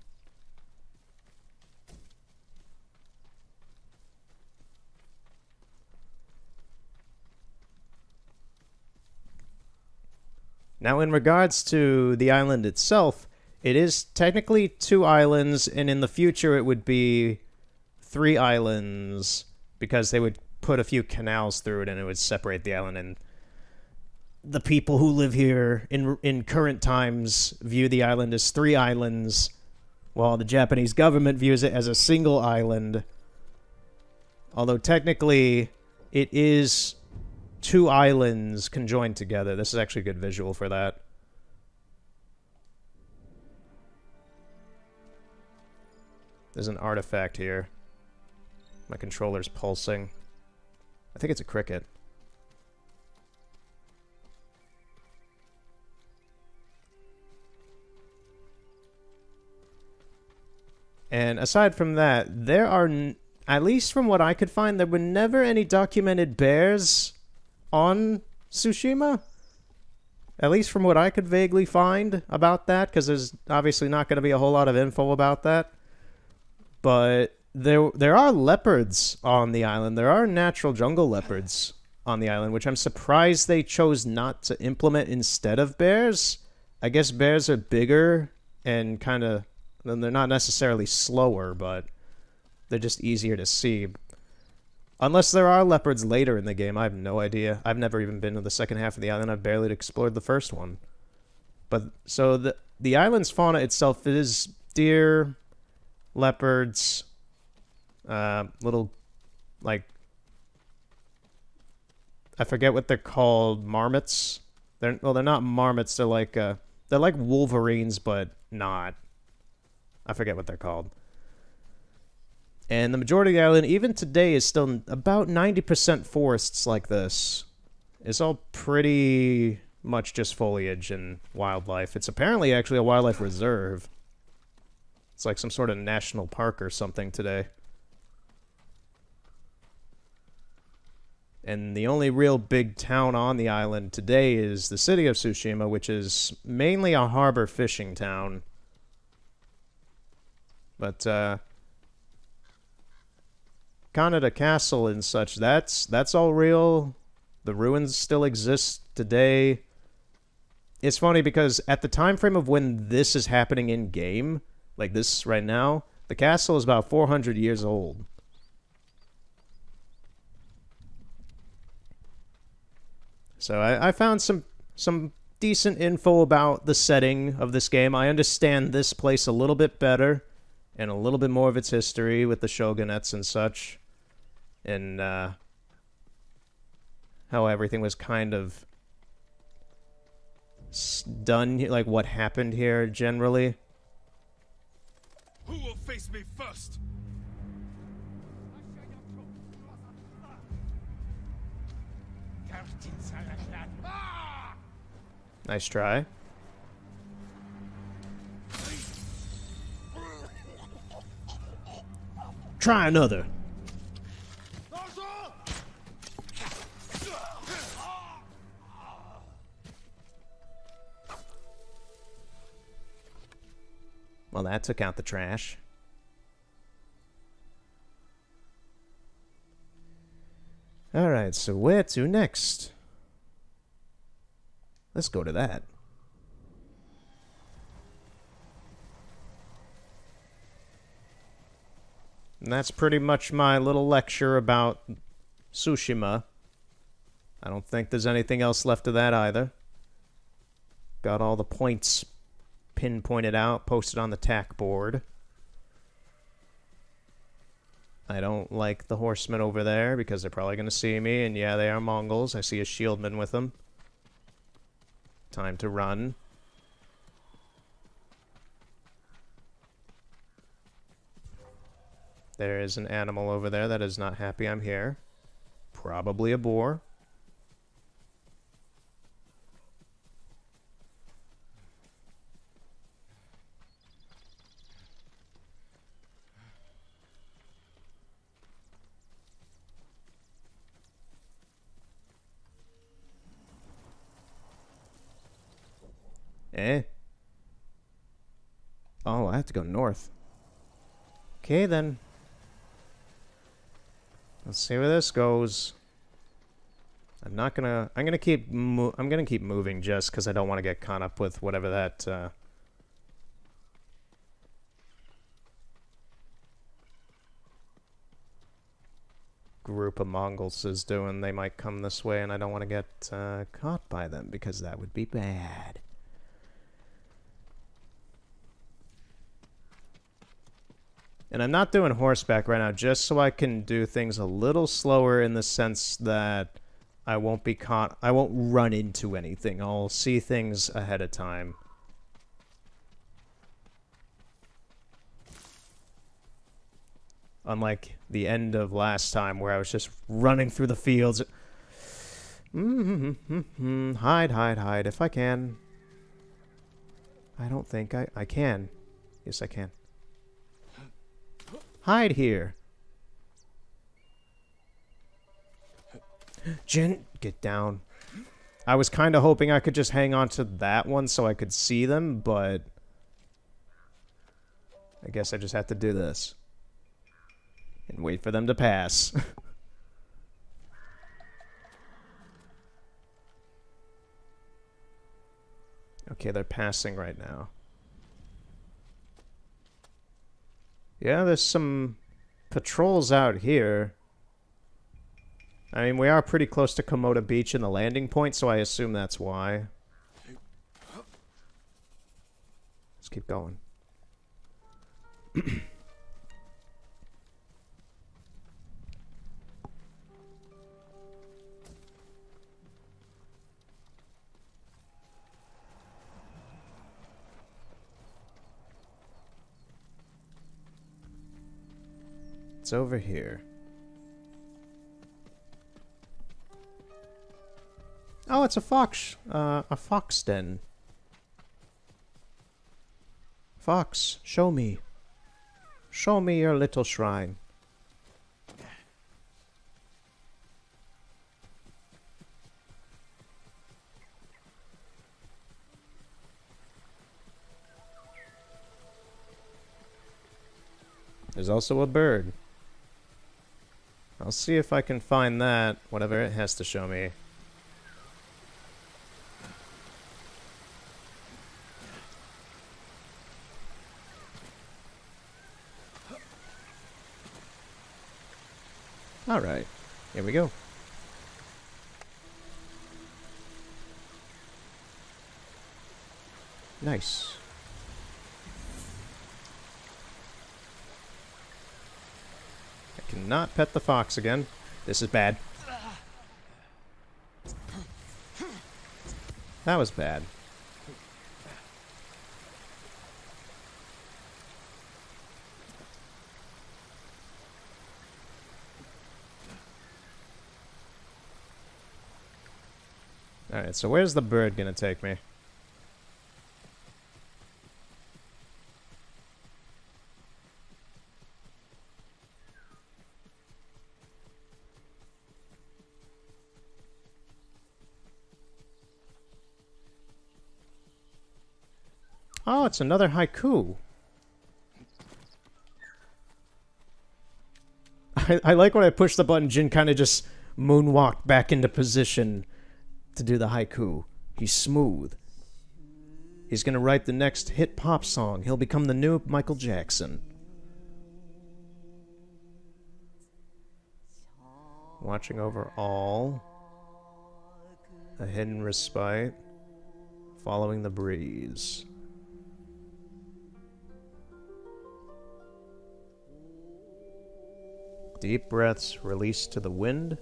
Now, in regards to the island itself, it is technically 2 islands, and in the future it would be 3 islands, because they would put a few canals through it and it would separate the island. And the people who live here in current times view the island as 3 islands, while the Japanese government views it as a single island. Although technically it is 2 islands conjoined together. This is actually a good visual for that. There's an artifact here. My controller's pulsing. I think it's a cricket. And aside from that, there are, at least from what I could find, there were never any documented bears on Tsushima. At least from what I could vaguely find about that, because there's obviously not going to be a whole lot of info about that. But there are leopards on the island. There are natural jungle leopards on the island, which I'm surprised they chose not to implement instead of bears. I guess bears are bigger and kind of, they're not necessarily slower, but they're just easier to see. Unless there are leopards later in the game, I have no idea. I've never even been to the second half of the island. I've barely explored the first one. But so the island's fauna itself is deer, leopards, little, like, I forget what they're called, marmots. They're not marmots. They're like wolverines, but not. I forget what they're called. And the majority of the island, even today, is still about 90% forests like this. It's all pretty much just foliage and wildlife. It's apparently actually a wildlife reserve. It's like some sort of national park or something today. And the only real big town on the island today is the city of Tsushima, which is mainly a harbor fishing town. But, Kaneda Castle and such, that's all real. The ruins still exist today. It's funny because at the time frame of when this is happening in game, like this right now, the castle is about 400 years old. So I found some decent info about the setting of this game. I understand this place a little bit better and a little bit more of its history with the shogunates and such. And how everything was kind of done, like what happened here generally. Who will face me first? Nice try. Try another. Well, that took out the trash. Alright, so where to next? Let's go to that. And that's pretty much my little lecture about Tsushima. I don't think there's anything else left of that either. Got all the points pinpointed out, posted on the tack board. I don't like the horsemen over there because they're probably going to see me, and yeah, they are Mongols. I see a shieldman with them. Time to run. There is an animal over there that is not happy I'm here. Probably a boar. Eh? Oh, I have to go north. Okay, then. Let's see where this goes. I'm gonna keep moving just because I don't want to get caught up with whatever that group of Mongols is doing. They might come this way, and I don't want to get caught by them because that would be bad. And I'm not doing horseback right now just so I can do things a little slower in the sense that I won't be caught. I won't run into anything. I'll see things ahead of time. Unlike the end of last time where I was just running through the fields. Hide, hide, hide if I can. I don't think I can. Yes, I can. Hide here. Jin, get down. I was kind of hoping I could just hang on to that one so I could see them, but I guess I just have to do this. And wait for them to pass. Okay, they're passing right now. Yeah, there's some patrols out here. I mean, we are pretty close to Komoda Beach and the landing point, so I assume that's why. Let's keep going. It's over here. Oh, it's a fox den. Fox, show me. Show me your little shrine. There's also a bird. I'll see if I can find that, whatever it has to show me. Alright, here we go. Nice. I cannot pet the fox again. This is bad. That was bad. Alright, so where's the bird gonna take me? Oh, it's another haiku. I like when I push the button, Jin kind of just moonwalked back into position to do the haiku. He's smooth. He's gonna write the next hit pop song. He'll become the new Michael Jackson. Watching over all. A hidden respite. Following the breeze. Deep breaths released to the wind.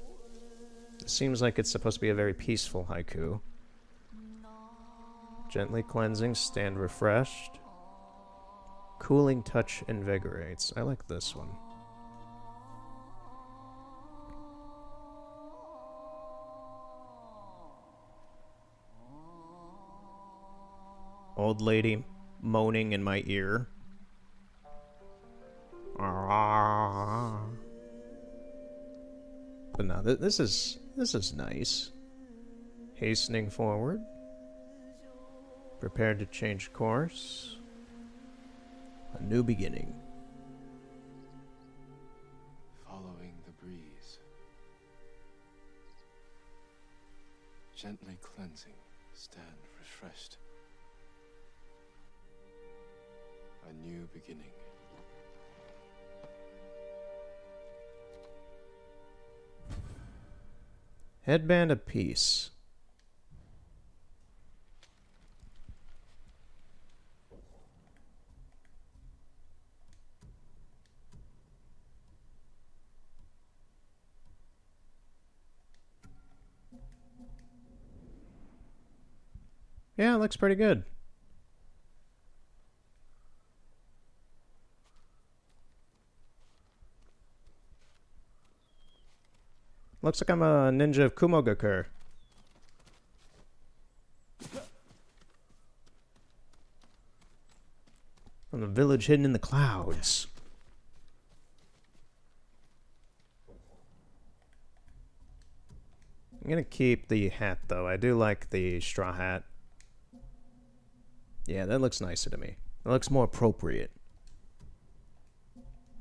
It seems like it's supposed to be a very peaceful haiku. Gently cleansing, stand refreshed. Cooling touch invigorates. I like this one. Old lady moaning in my ear. But no, this is nice. Hastening forward. Prepared to change course. A new beginning. Following the breeze. Gently cleansing, stand refreshed. A new beginning. Headband of peace. Yeah, it looks pretty good. Looks like I'm a ninja of Kumogakur. From the village hidden in the clouds. I'm gonna keep the hat though. I do like the straw hat. Yeah, that looks nicer to me. It looks more appropriate.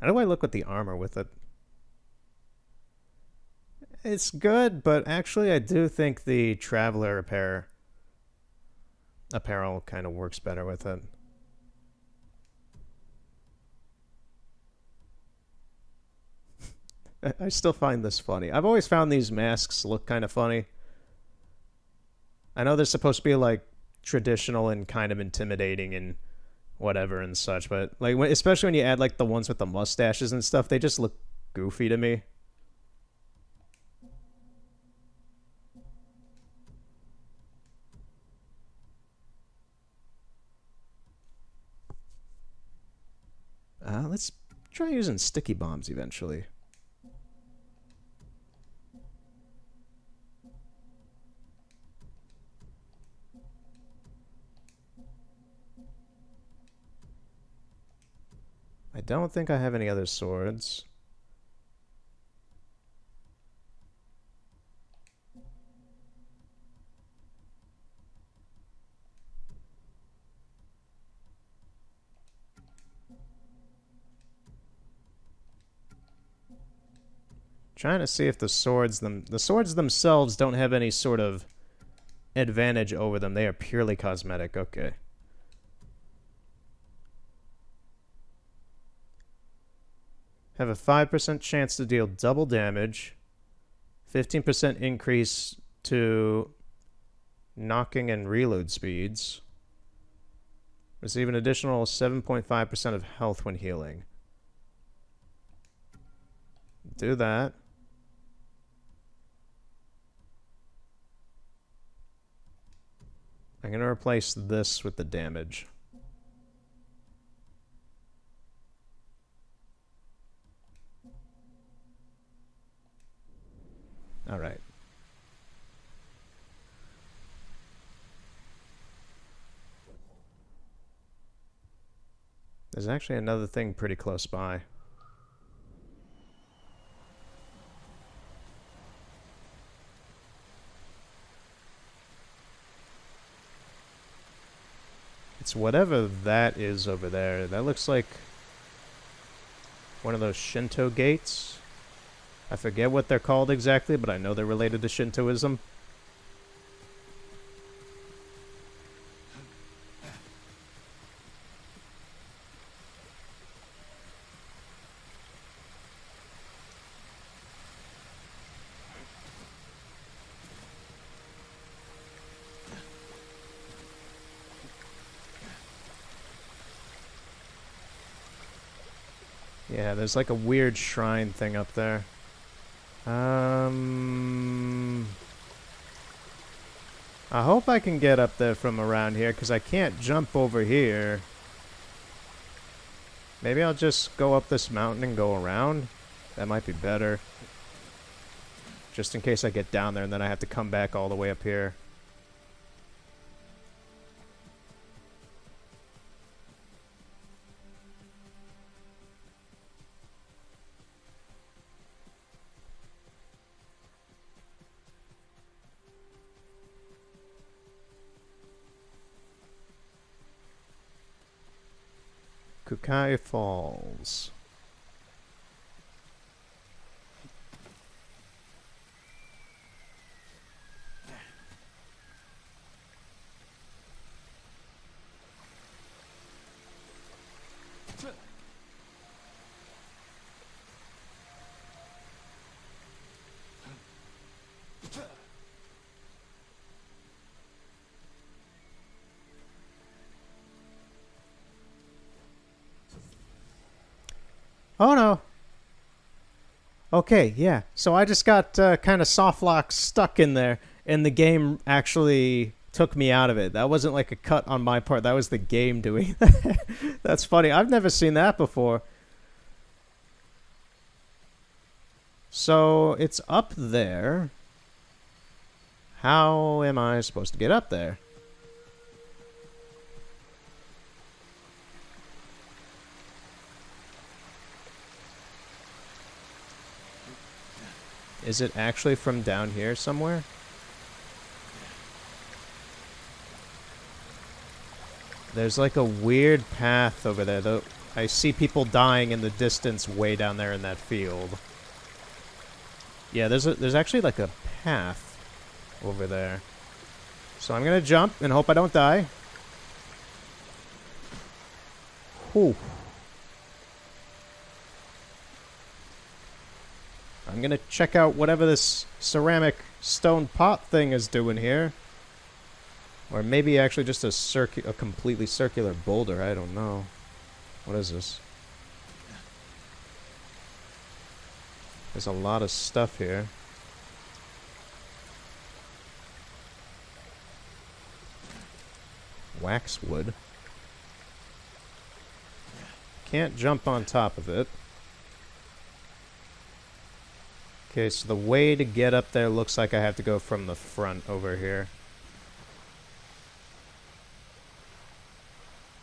How do I look with the armor with it? It's good, but actually I do think the traveler apparel kind of works better with it. I still find this funny. I've always found these masks look kind of funny. I know they're supposed to be like traditional and kind of intimidating and whatever and such, but like especially when you add like the ones with the mustaches and stuff, they just look goofy to me. Let's try using sticky bombs eventually. I don't think I have any other swords. Trying to see if the swords themselves don't have any sort of advantage over them. They are purely cosmetic. Okay. Have a 5% chance to deal double damage. 15% increase to knocking and reload speeds. Receive an additional 7.5% of health when healing. Do that. I'm going to replace this with the damage. All right. There's actually another thing pretty close by. It's whatever that is over there. That looks like one of those Shinto gates. I forget what they're called exactly, but I know they're related to Shintoism. Yeah, there's like a weird shrine thing up there. I hope I can get up there from around here, because I can't jump over here. Maybe I'll just go up this mountain and go around. That might be better. Just in case I get down there and then I have to come back all the way up here. Kukai Falls. Oh no. Okay, yeah. So I just got kind of soft lock stuck in there, and the game actually took me out of it. That wasn't like a cut on my part. That was the game doing that. That's funny. I've never seen that before. So it's up there. How am I supposed to get up there? Is it actually from down here somewhere? There's like a weird path over there, though. I see people dying in the distance way down there in that field. Yeah, there's actually like a path over there. So I'm gonna jump and hope I don't die. Whew. I'm gonna check out whatever this ceramic stone pot thing is doing here. Or maybe actually just a completely circular boulder, I don't know. What is this? There's a lot of stuff here. Waxwood. Can't jump on top of it. Okay, so the way to get up there looks like I have to go from the front over here.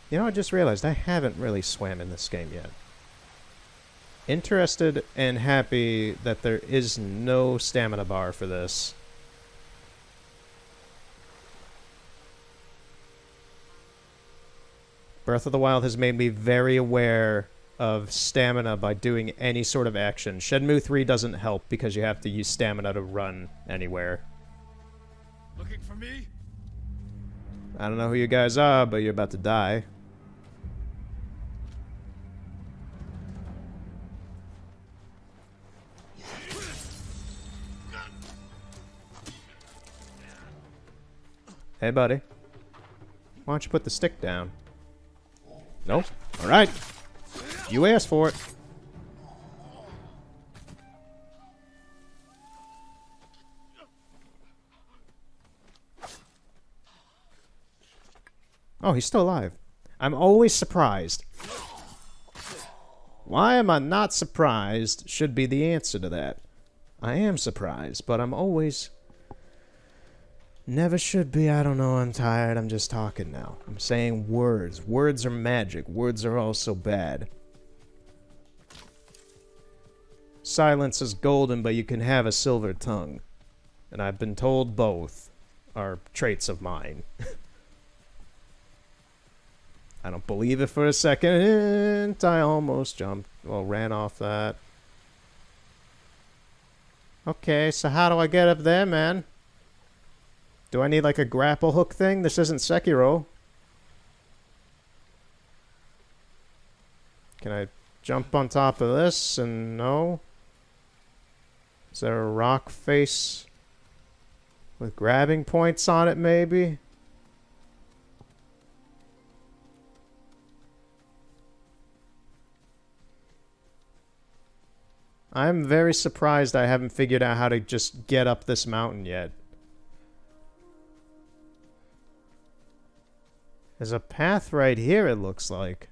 You know, I just realized I haven't really swam in this game yet. Interested and happy that there is no stamina bar for this. Breath of the Wild has made me very aware of stamina by doing any sort of action. Shenmue 3 doesn't help because you have to use stamina to run anywhere. Looking for me? I don't know who you guys are, but you're about to die. Hey, buddy. Why don't you put the stick down? Nope. Alright. You asked for it. Oh, he's still alive. I'm always surprised. Why am I not surprised should be the answer to that. I am surprised, but I'm always... Never should be. I don't know. I'm tired. I'm just talking now. I'm saying words. Words are magic. Words are also bad. Silence is golden, but you can have a silver tongue. And I've been told both are traits of mine. I don't believe it for a second. I almost jumped. Well, ran off that. Okay, so how do I get up there, man? Do I need like a grapple hook thing? This isn't Sekiro. Can I jump on top of this and no? Is there a rock face with grabbing points on it maybe? I'm very surprised I haven't figured out how to just get up this mountain yet. There's a path right here, it looks like.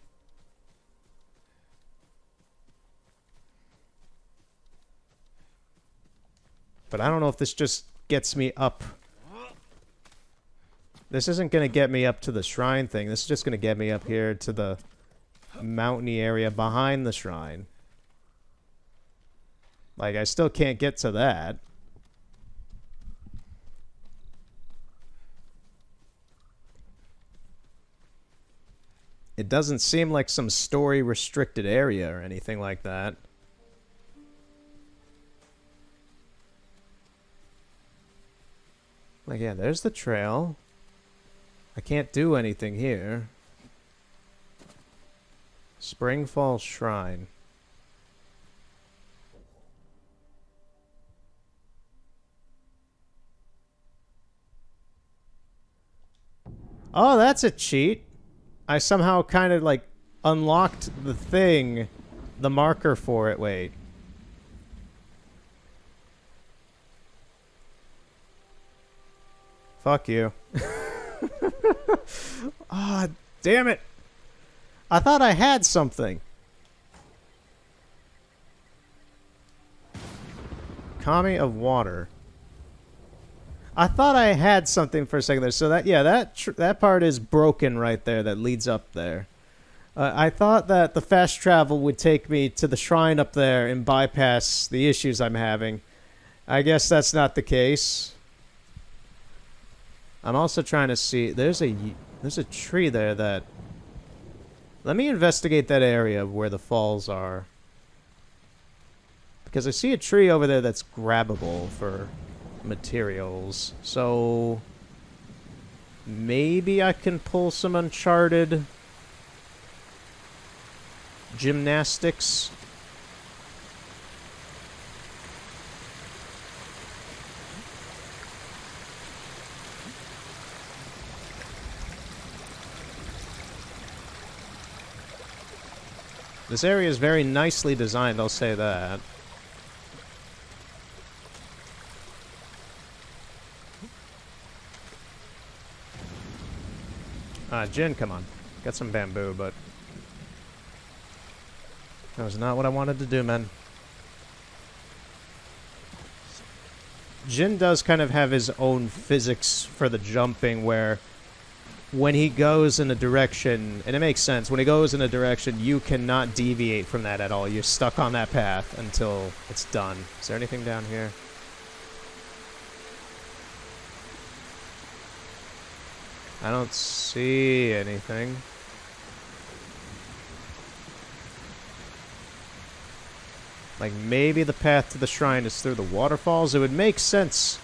But I don't know if this just gets me up. This isn't going to get me up to the shrine thing. This is just going to get me up here to the mountainy area behind the shrine. Like, I still can't get to that. It doesn't seem like some story-restricted area or anything like that. Like, yeah, there's the trail. I can't do anything here. Spring Falls Shrine. Oh, that's a cheat. I somehow kind of, like, unlocked the thing, the marker for it. Wait. Fuck you. Ah, oh, damn it. I thought I had something. Kami of Water. I thought I had something for a second there. So that, yeah, that part is broken right there that leads up there. I thought that the fast travel would take me to the shrine up there and bypass the issues I'm having. I guess that's not the case. I'm also trying to see, there's a tree there that, let me investigate that area where the falls are. Because I see a tree over there that's grabbable for materials. So maybe I can pull some Uncharted gymnastics. This area is very nicely designed, I'll say that. Jin, come on. Get some bamboo, but that was not what I wanted to do, man. Jin does kind of have his own physics for the jumping where when he goes in a direction, and it makes sense, when he goes in a direction, you cannot deviate from that at all. You're stuck on that path until it's done. Is there anything down here? I don't see anything. Like, maybe the path to the shrine is through the waterfalls? It would make sense.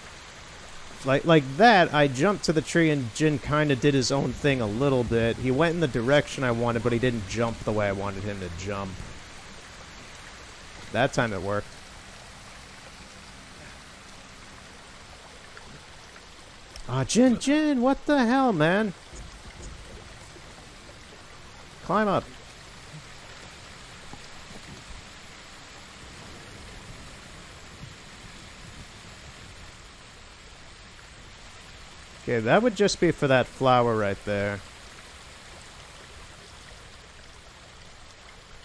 Like that, I jumped to the tree and Jin kind of did his own thing a little bit. He went in the direction I wanted, but he didn't jump the way I wanted him to jump. That time it worked. Ah, Jin, what the hell, man? Climb up. Okay, that would just be for that flower right there.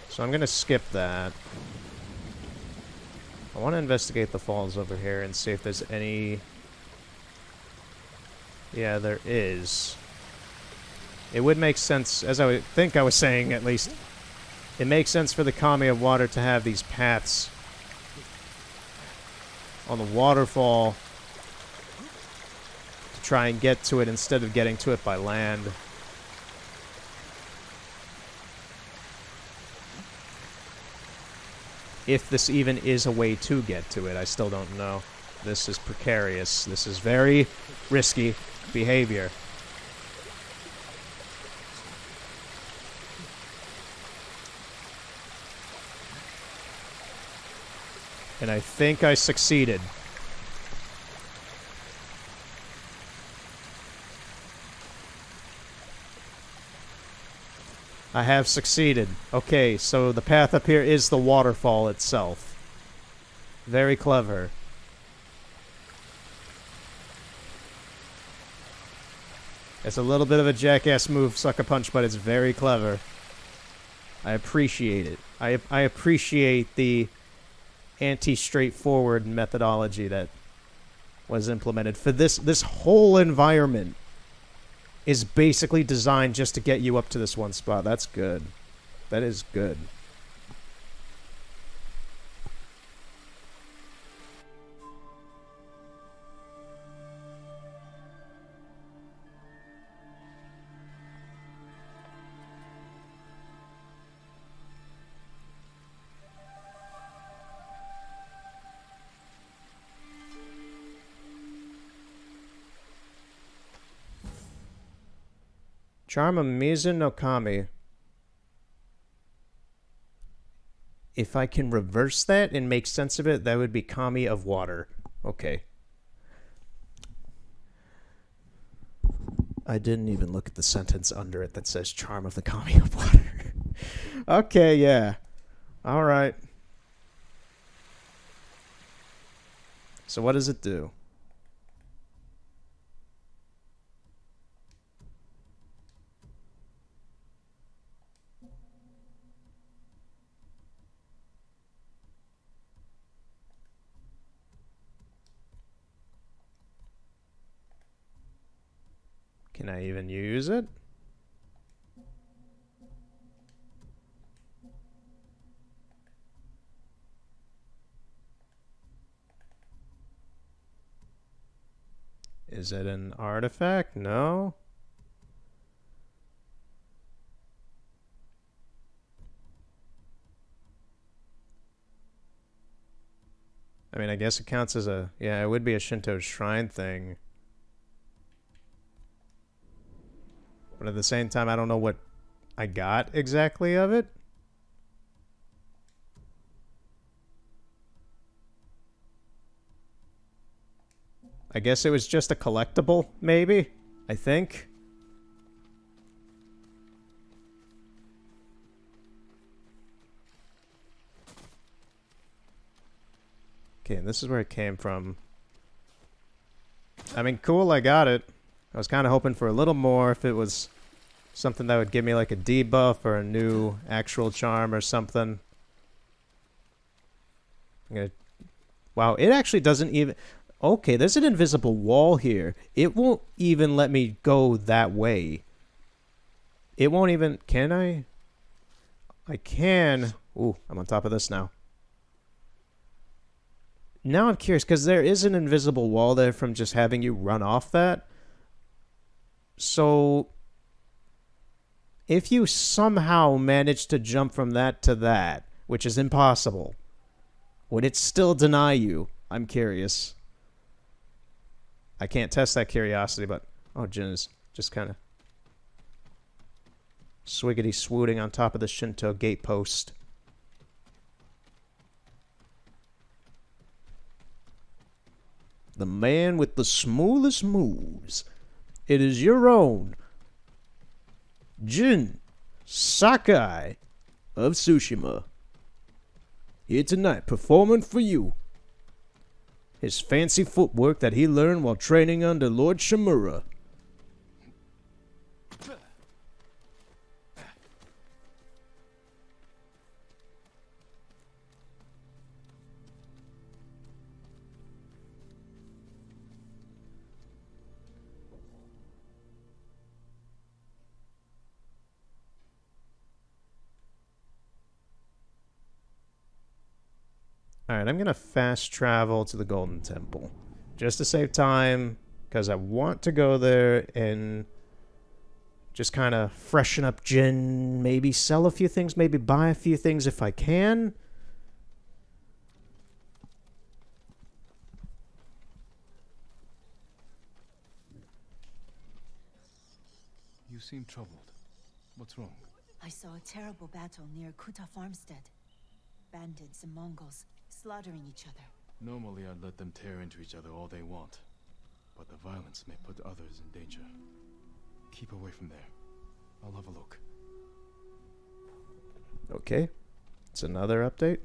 So I'm gonna skip that. I want to investigate the falls over here and see if there's any... Yeah, there is. It would make sense, as I think I was saying at least, it makes sense for the Kami of Water to have these paths on the waterfall to try and get to it instead of getting to it by land. if this even is a way to get to it. I still don't know. This is precarious. This is very risky behavior. And I think I succeeded. I have succeeded. Okay, so the path up here is the waterfall itself. Very clever. It's a little bit of a jackass move, Sucker Punch, but it's very clever. I appreciate it. I appreciate the anti-straightforward methodology that was implemented. For this whole environment is basically designed just to get you up to this one spot. That's good. That is good. Charm of Mizu no Kami. If I can reverse that and make sense of it, that would be Kami of Water. Okay. I didn't even look at the sentence under it that says Charm of the Kami of Water. Okay, yeah. Alright. So what does it do? Can I even use it? Is it an artifact? No. I mean, I guess it counts as a... Yeah, it would be a Shinto shrine thing. But at the same time, I don't know what I got exactly of it. I guess it was just a collectible, maybe? I think. Okay, and this is where it came from. I mean, cool, I got it. I was kind of hoping for a little more if it was something that would give me like a debuff or a new actual charm or something. Wow, it actually doesn't even... Okay, there's an invisible wall here. It won't even let me go that way. It won't even... Can I? I can. Ooh, I'm on top of this now. Now I'm curious, because there is an invisible wall there from just having you run off that. So, if you somehow manage to jump from that to that, which is impossible, would it still deny you? I'm curious. I can't test that curiosity, but... Oh, Jin is just kind of... swiggity-swooting on top of the Shinto gate post. The man with the smoothest moves. It is your own Jin Sakai of Tsushima. Here tonight performing for you his fancy footwork that he learned while training under Lord Shimura. Alright, I'm going to fast travel to the Golden Temple. Just to save time, because I want to go there and just kind of freshen up Jin, maybe sell a few things, maybe buy a few things if I can. seem troubled. What's wrong? I saw a terrible battle near Kuta farmstead. Bandits and Mongols slaughtering each other. Normally I'd let them tear into each other all they want. But the violence may put others in danger. Keep away from there. I'll have a look. Okay. It's another update.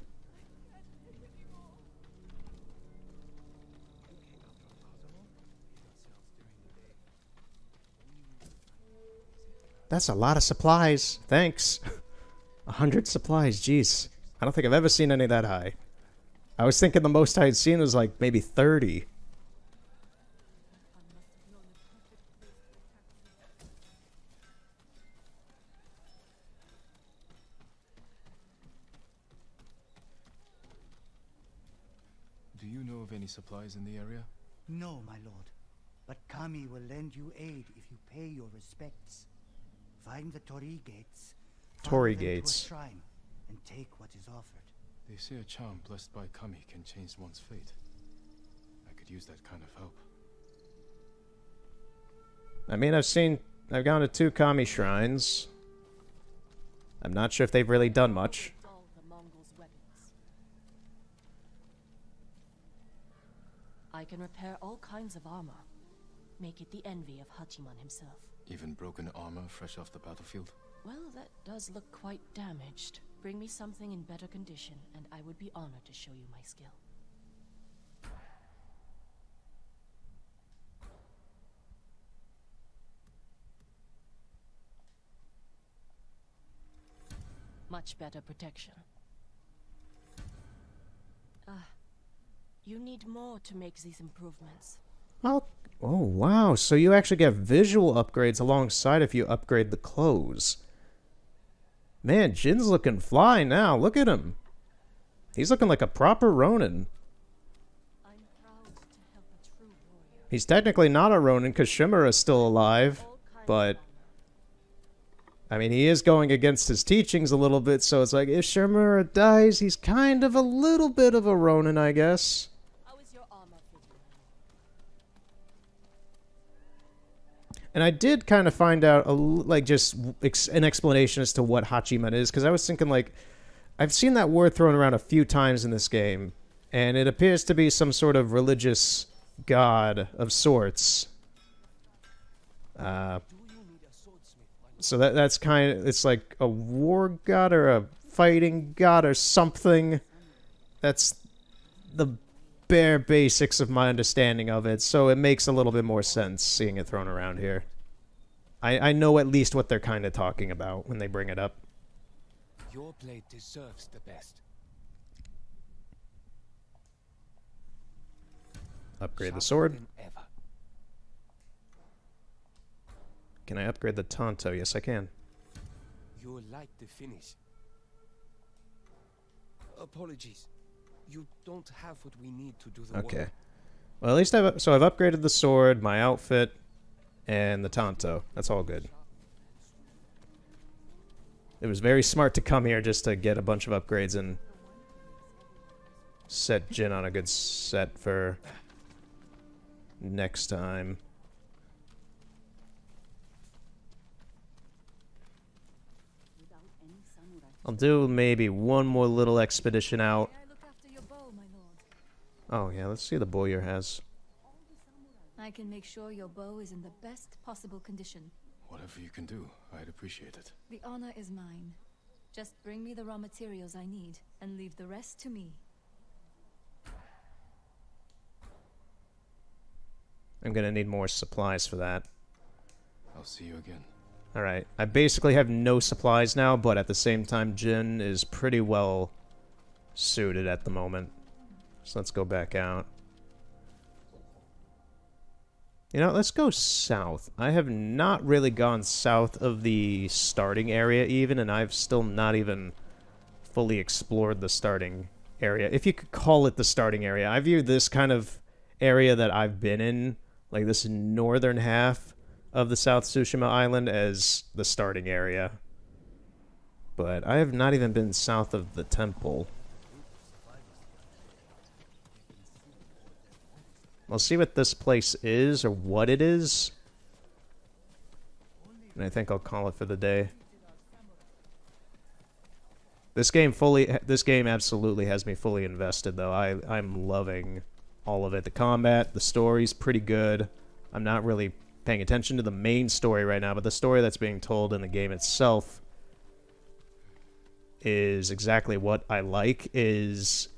That's a lot of supplies. Thanks. 100 supplies, jeez. I don't think I've ever seen any that high. I was thinking the most I'd seen was like maybe 30. Do you know of any supplies in the area? No, my lord. But Kami will lend you aid if you pay your respects. Find the Torii gates. Torii follow them to a gates. shrine, and take what is offered. They say a charm blessed by Kami can change one's fate. I could use that kind of help. I mean, I've gone to 2 Kami shrines. I'm not sure if they've really done much. Dull the Mongols' weapons. I can repair all kinds of armor. Make it the envy of Hachiman himself. Even broken armor fresh off the battlefield? Well, that does look quite damaged. Bring me something in better condition, and I would be honored to show you my skill. Much better protection. You need more to make these improvements. Oh, wow. So you actually get visual upgrades alongside if you upgrade the clothes. Man, Jin's looking fly now. Look at him. He's looking like a proper Ronin. I'm proud to help a true warrior. He's technically not a Ronin because Shimura's still alive, All kinds but of I mean, he is going against his teachings a little bit, so it's like, if Shimura dies, he's kind of a little bit of a Ronin, I guess. How is your armor fitting? And I did kind of find out, like, just an explanation as to what Hachiman is, because I was thinking, like, I've seen that word thrown around a few times in this game, and it appears to be some sort of religious god of sorts. So that's kind of, it's like a war god or a fighting god or something. That's the bare basics of my understanding of it, so it makes a little bit more sense seeing it thrown around here. I know at least what they're kind of talking about when they bring it up. Your blade deserves the best. Upgrade the Sharper sword. than ever. Can I upgrade the Tonto? Yes, I can. You'll like the finish. Apologies. You don't have what we need to do the Okay. work. Well, at least I've upgraded the sword, my outfit, and the Tonto. That's all good. It was very smart to come here just to get a bunch of upgrades and set Jin on a good set for next time. I'll do maybe one more little expedition out. May I look after your bow, my lord? Oh yeah, let's see the Bowyer has. I can make sure your bow is in the best possible condition. Whatever you can do, I'd appreciate it. The honor is mine. Just bring me the raw materials I need, and leave the rest to me. I'm gonna need more supplies for that. I'll see you again. Alright, I basically have no supplies now, but at the same time, Jin is pretty well suited at the moment. So let's go back out. You know, let's go south. I have not really gone south of the starting area even, and I've still not even fully explored the starting area. If you could call it the starting area. I view this kind of area that I've been in, like this northern half of the South Tsushima Island, as the starting area. But I have not even been south of the temple. I'll see what this place is, or what it is. And I think I'll call it for the day. This game absolutely has me fully invested, though. I'm loving all of it. The combat, the story's pretty good. I'm not really paying attention to the main story right now, but the story that's being told in the game itself is exactly what I like, is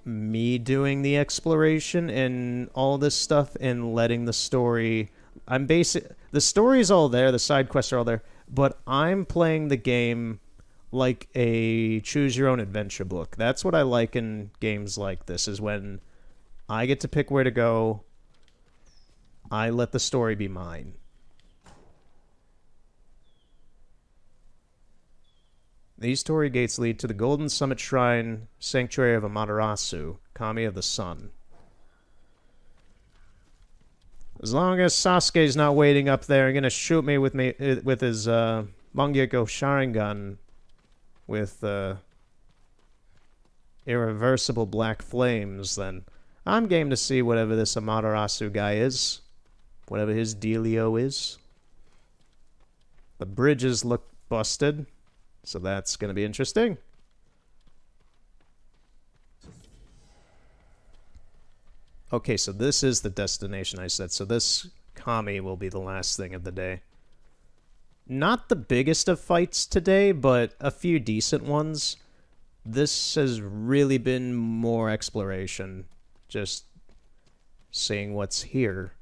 me doing the exploration and all this stuff and letting the story... The story's all there, the side quests are all there, but I'm playing the game like a choose-your-own-adventure book. That's what I like in games like this, is when I get to pick where to go, I let the story be mine. These story gates lead to the Golden Summit Shrine, Sanctuary of Amaterasu, Kami of the Sun. As long as Sasuke's not waiting up there and gonna shoot me with his Mangyuko Sharingan with irreversible black flames, then I'm game to see whatever this Amaterasu guy is. Whatever his dealio is. The bridges look busted, so that's gonna be interesting. Okay, so this is the destination I said. So this Kami will be the last thing of the day. Not the biggest of fights today, but a few decent ones. This has really been more exploration. Just seeing what's here.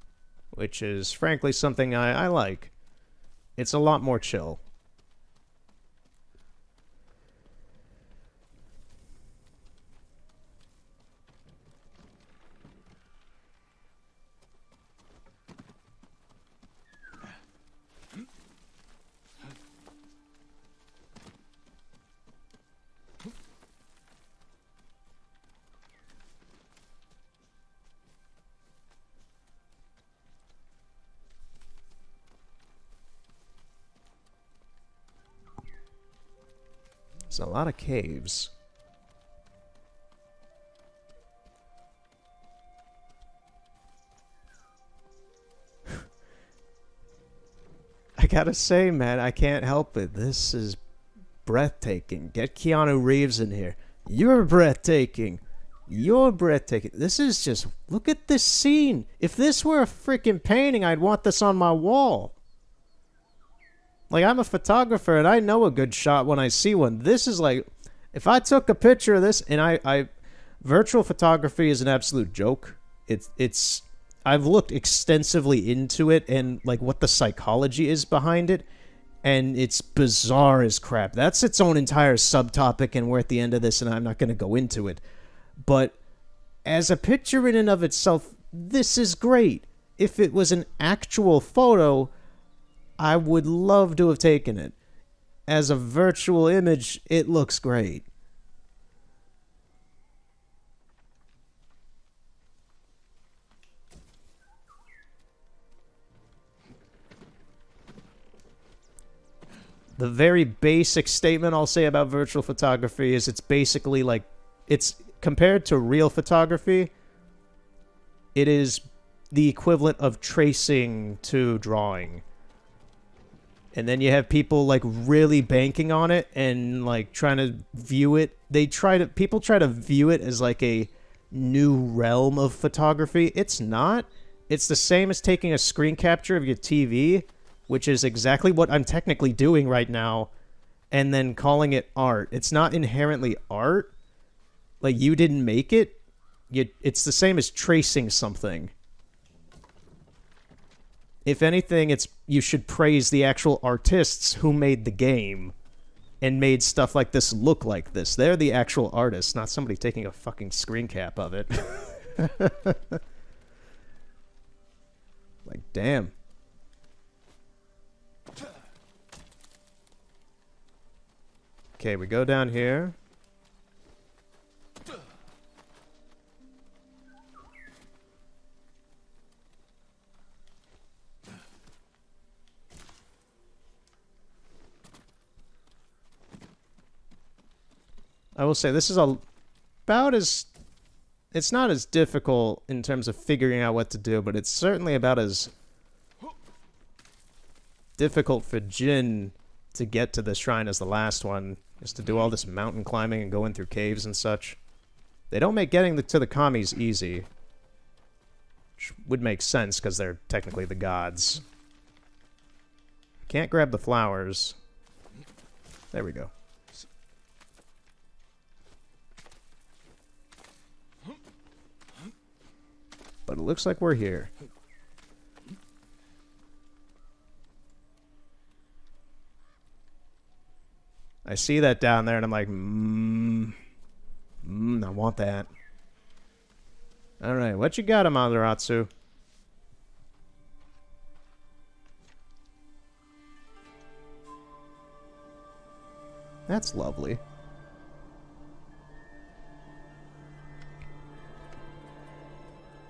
Which is, frankly, something I like. It's a lot more chill. There's a lot of caves. I gotta say, man, I can't help it. This is breathtaking. Get Keanu Reeves in here. You're breathtaking. You're breathtaking. This is just... Look at this scene. If this were a freaking painting, I'd want this on my wall. Like, I'm a photographer, and I know a good shot when I see one. This is like... If I took a picture of this, and virtual photography is an absolute joke. It's... I've looked extensively into it and like what the psychology is behind it, and it's bizarre as crap. That's its own entire subtopic, and we're at the end of this, and I'm not going to go into it. But as a picture in and of itself, this is great. If it was an actual photo, I would love to have taken it. As a virtual image, it looks great. The very basic statement I'll say about virtual photography is it's basically like, it's compared to real photography, it is the equivalent of tracing to drawing. And then you have people like really banking on it and like trying to view it. People try to view it as like a new realm of photography. It's not. It's the same as taking a screen capture of your TV, which is exactly what I'm technically doing right now, and then calling it art. It's not inherently art. Like, you didn't make it. It's the same as tracing something. If anything, you should praise the actual artists who made the game and made stuff like this look like this. They're the actual artists, not somebody taking a fucking screen cap of it. Like, damn. Okay, we go down here. I will say, this is about as... It's not as difficult in terms of figuring out what to do, but it's certainly about as difficult for Jin to get to this shrine as the last one, is to do all this mountain climbing and going through caves and such. They don't make getting to the Kamis easy. Which would make sense, because they're technically the gods. Can't grab the flowers. There we go. But it looks like we're here. I see that down there, and I'm like, I want that. Alright, what you got, Amaterasu? That's lovely.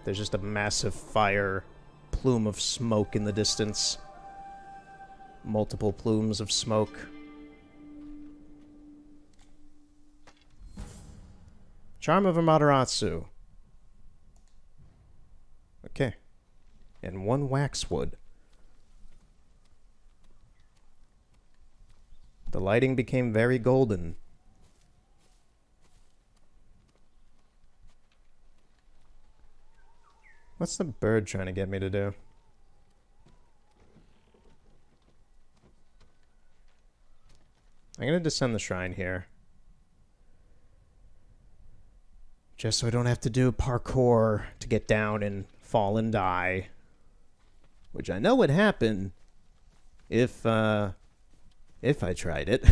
There's just a massive fire plume of smoke in the distance. Multiple plumes of smoke. Charm of Amaterasu. Okay. And 1 waxwood. The lighting became very golden. What's the bird trying to get me to do? I'm going to descend the shrine here. Just so I don't have to do parkour to get down and fall and die. Which I know would happen if I tried it.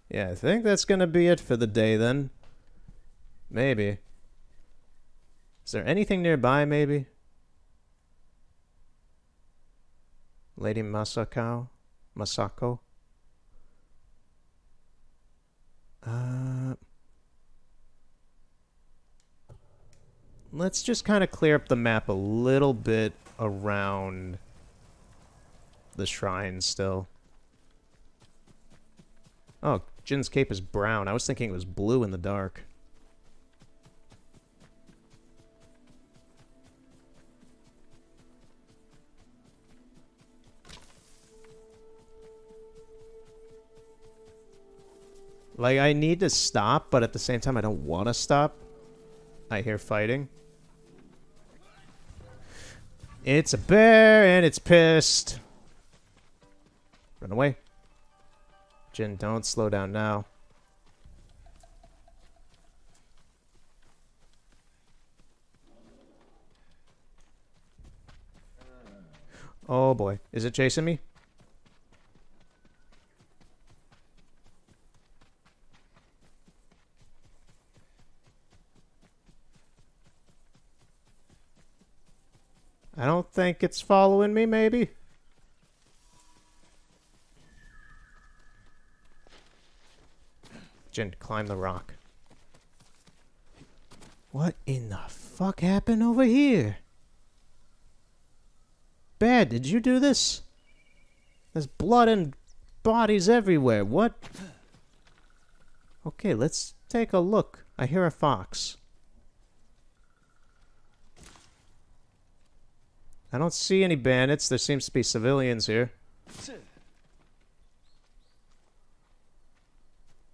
Yeah, I think that's gonna be it for the day then. Maybe. Is there anything nearby, maybe? Lady Masako? Let's just kind of clear up the map a little bit around the shrine still. Oh, Jin's cape is brown. I was thinking it was blue in the dark. Like, I need to stop, but at the same time, I don't want to stop. I hear fighting. It's a bear, and it's pissed. Run away. Jin, don't slow down now. Oh boy. Is it chasing me? I don't think it's following me, maybe? Jin, climb the rock. What in the fuck happened over here? Bad, did you do this? There's blood and bodies everywhere. What? Okay, let's take a look. I hear a fox. I don't see any bandits. There seems to be civilians here.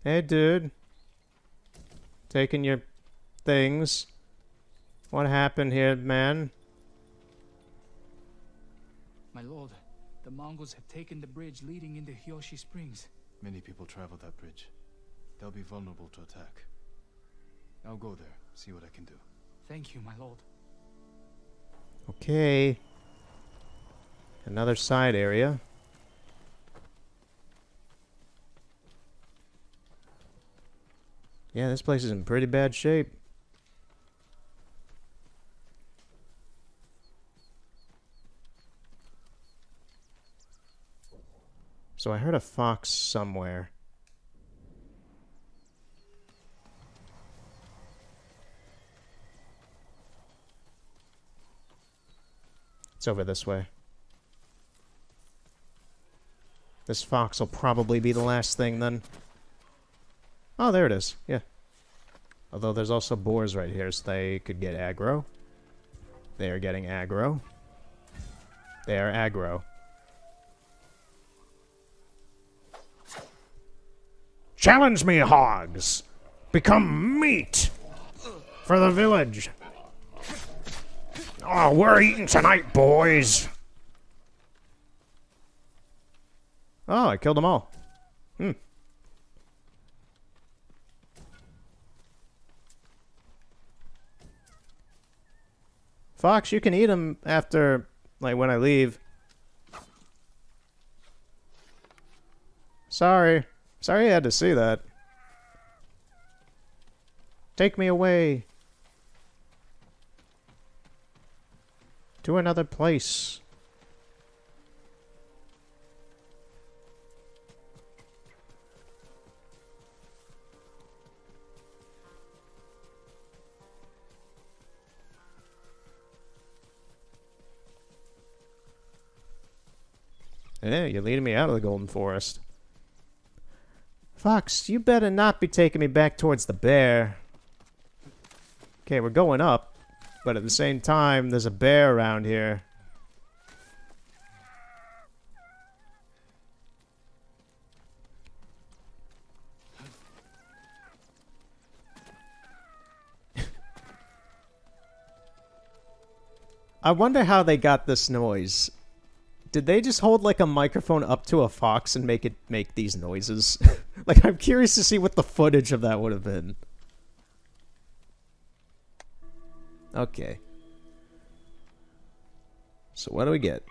Hey, dude. Taking your things. What happened here, man? My lord, the Mongols have taken the bridge leading into Hyoshi Springs. Many people travel that bridge. They'll be vulnerable to attack. I'll go there, see what I can do. Thank you, my lord. Okay. Another side area. Yeah, this place is in pretty bad shape. So I heard a fox somewhere. It's over this way. This fox will probably be the last thing then. Oh, there it is. Yeah. Although there's also boars right here, so they could get aggro. They are getting aggro. They are aggro. Challenge me, hogs! Become meat for the village! Oh, we're eating tonight, boys! Oh, I killed them all. Fox, you can eat them after, like, when I leave. Sorry. Sorry you had to see that. Take me away. To another place. Yeah, you're leading me out of the Golden Forest. Fox, you better not be taking me back towards the bear. Okay, we're going up, but at the same time, there's a bear around here. I wonder how they got this noise. Did they just hold, like, a microphone up to a fox and make it make these noises? Like, I'm curious to see what the footage of that would have been. Okay. So what do we get?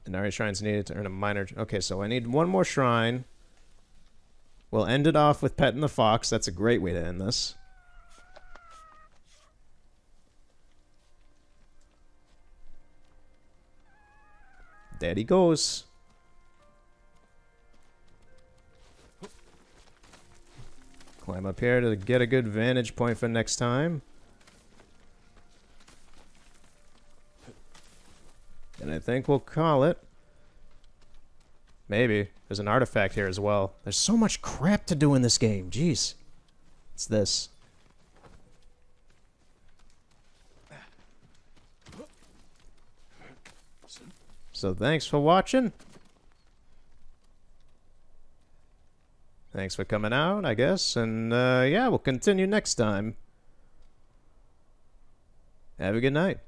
Inari shrines needed to earn a minor... Okay, so I need one more shrine. We'll end it off with petting the fox. That's a great way to end this. There he goes. Climb up here to get a good vantage point for next time. And I think we'll call it. Maybe. There's an artifact here as well. There's so much crap to do in this game. Jeez. It's this. So thanks for watching. Thanks for coming out, I guess. And yeah, we'll continue next time. Have a good night.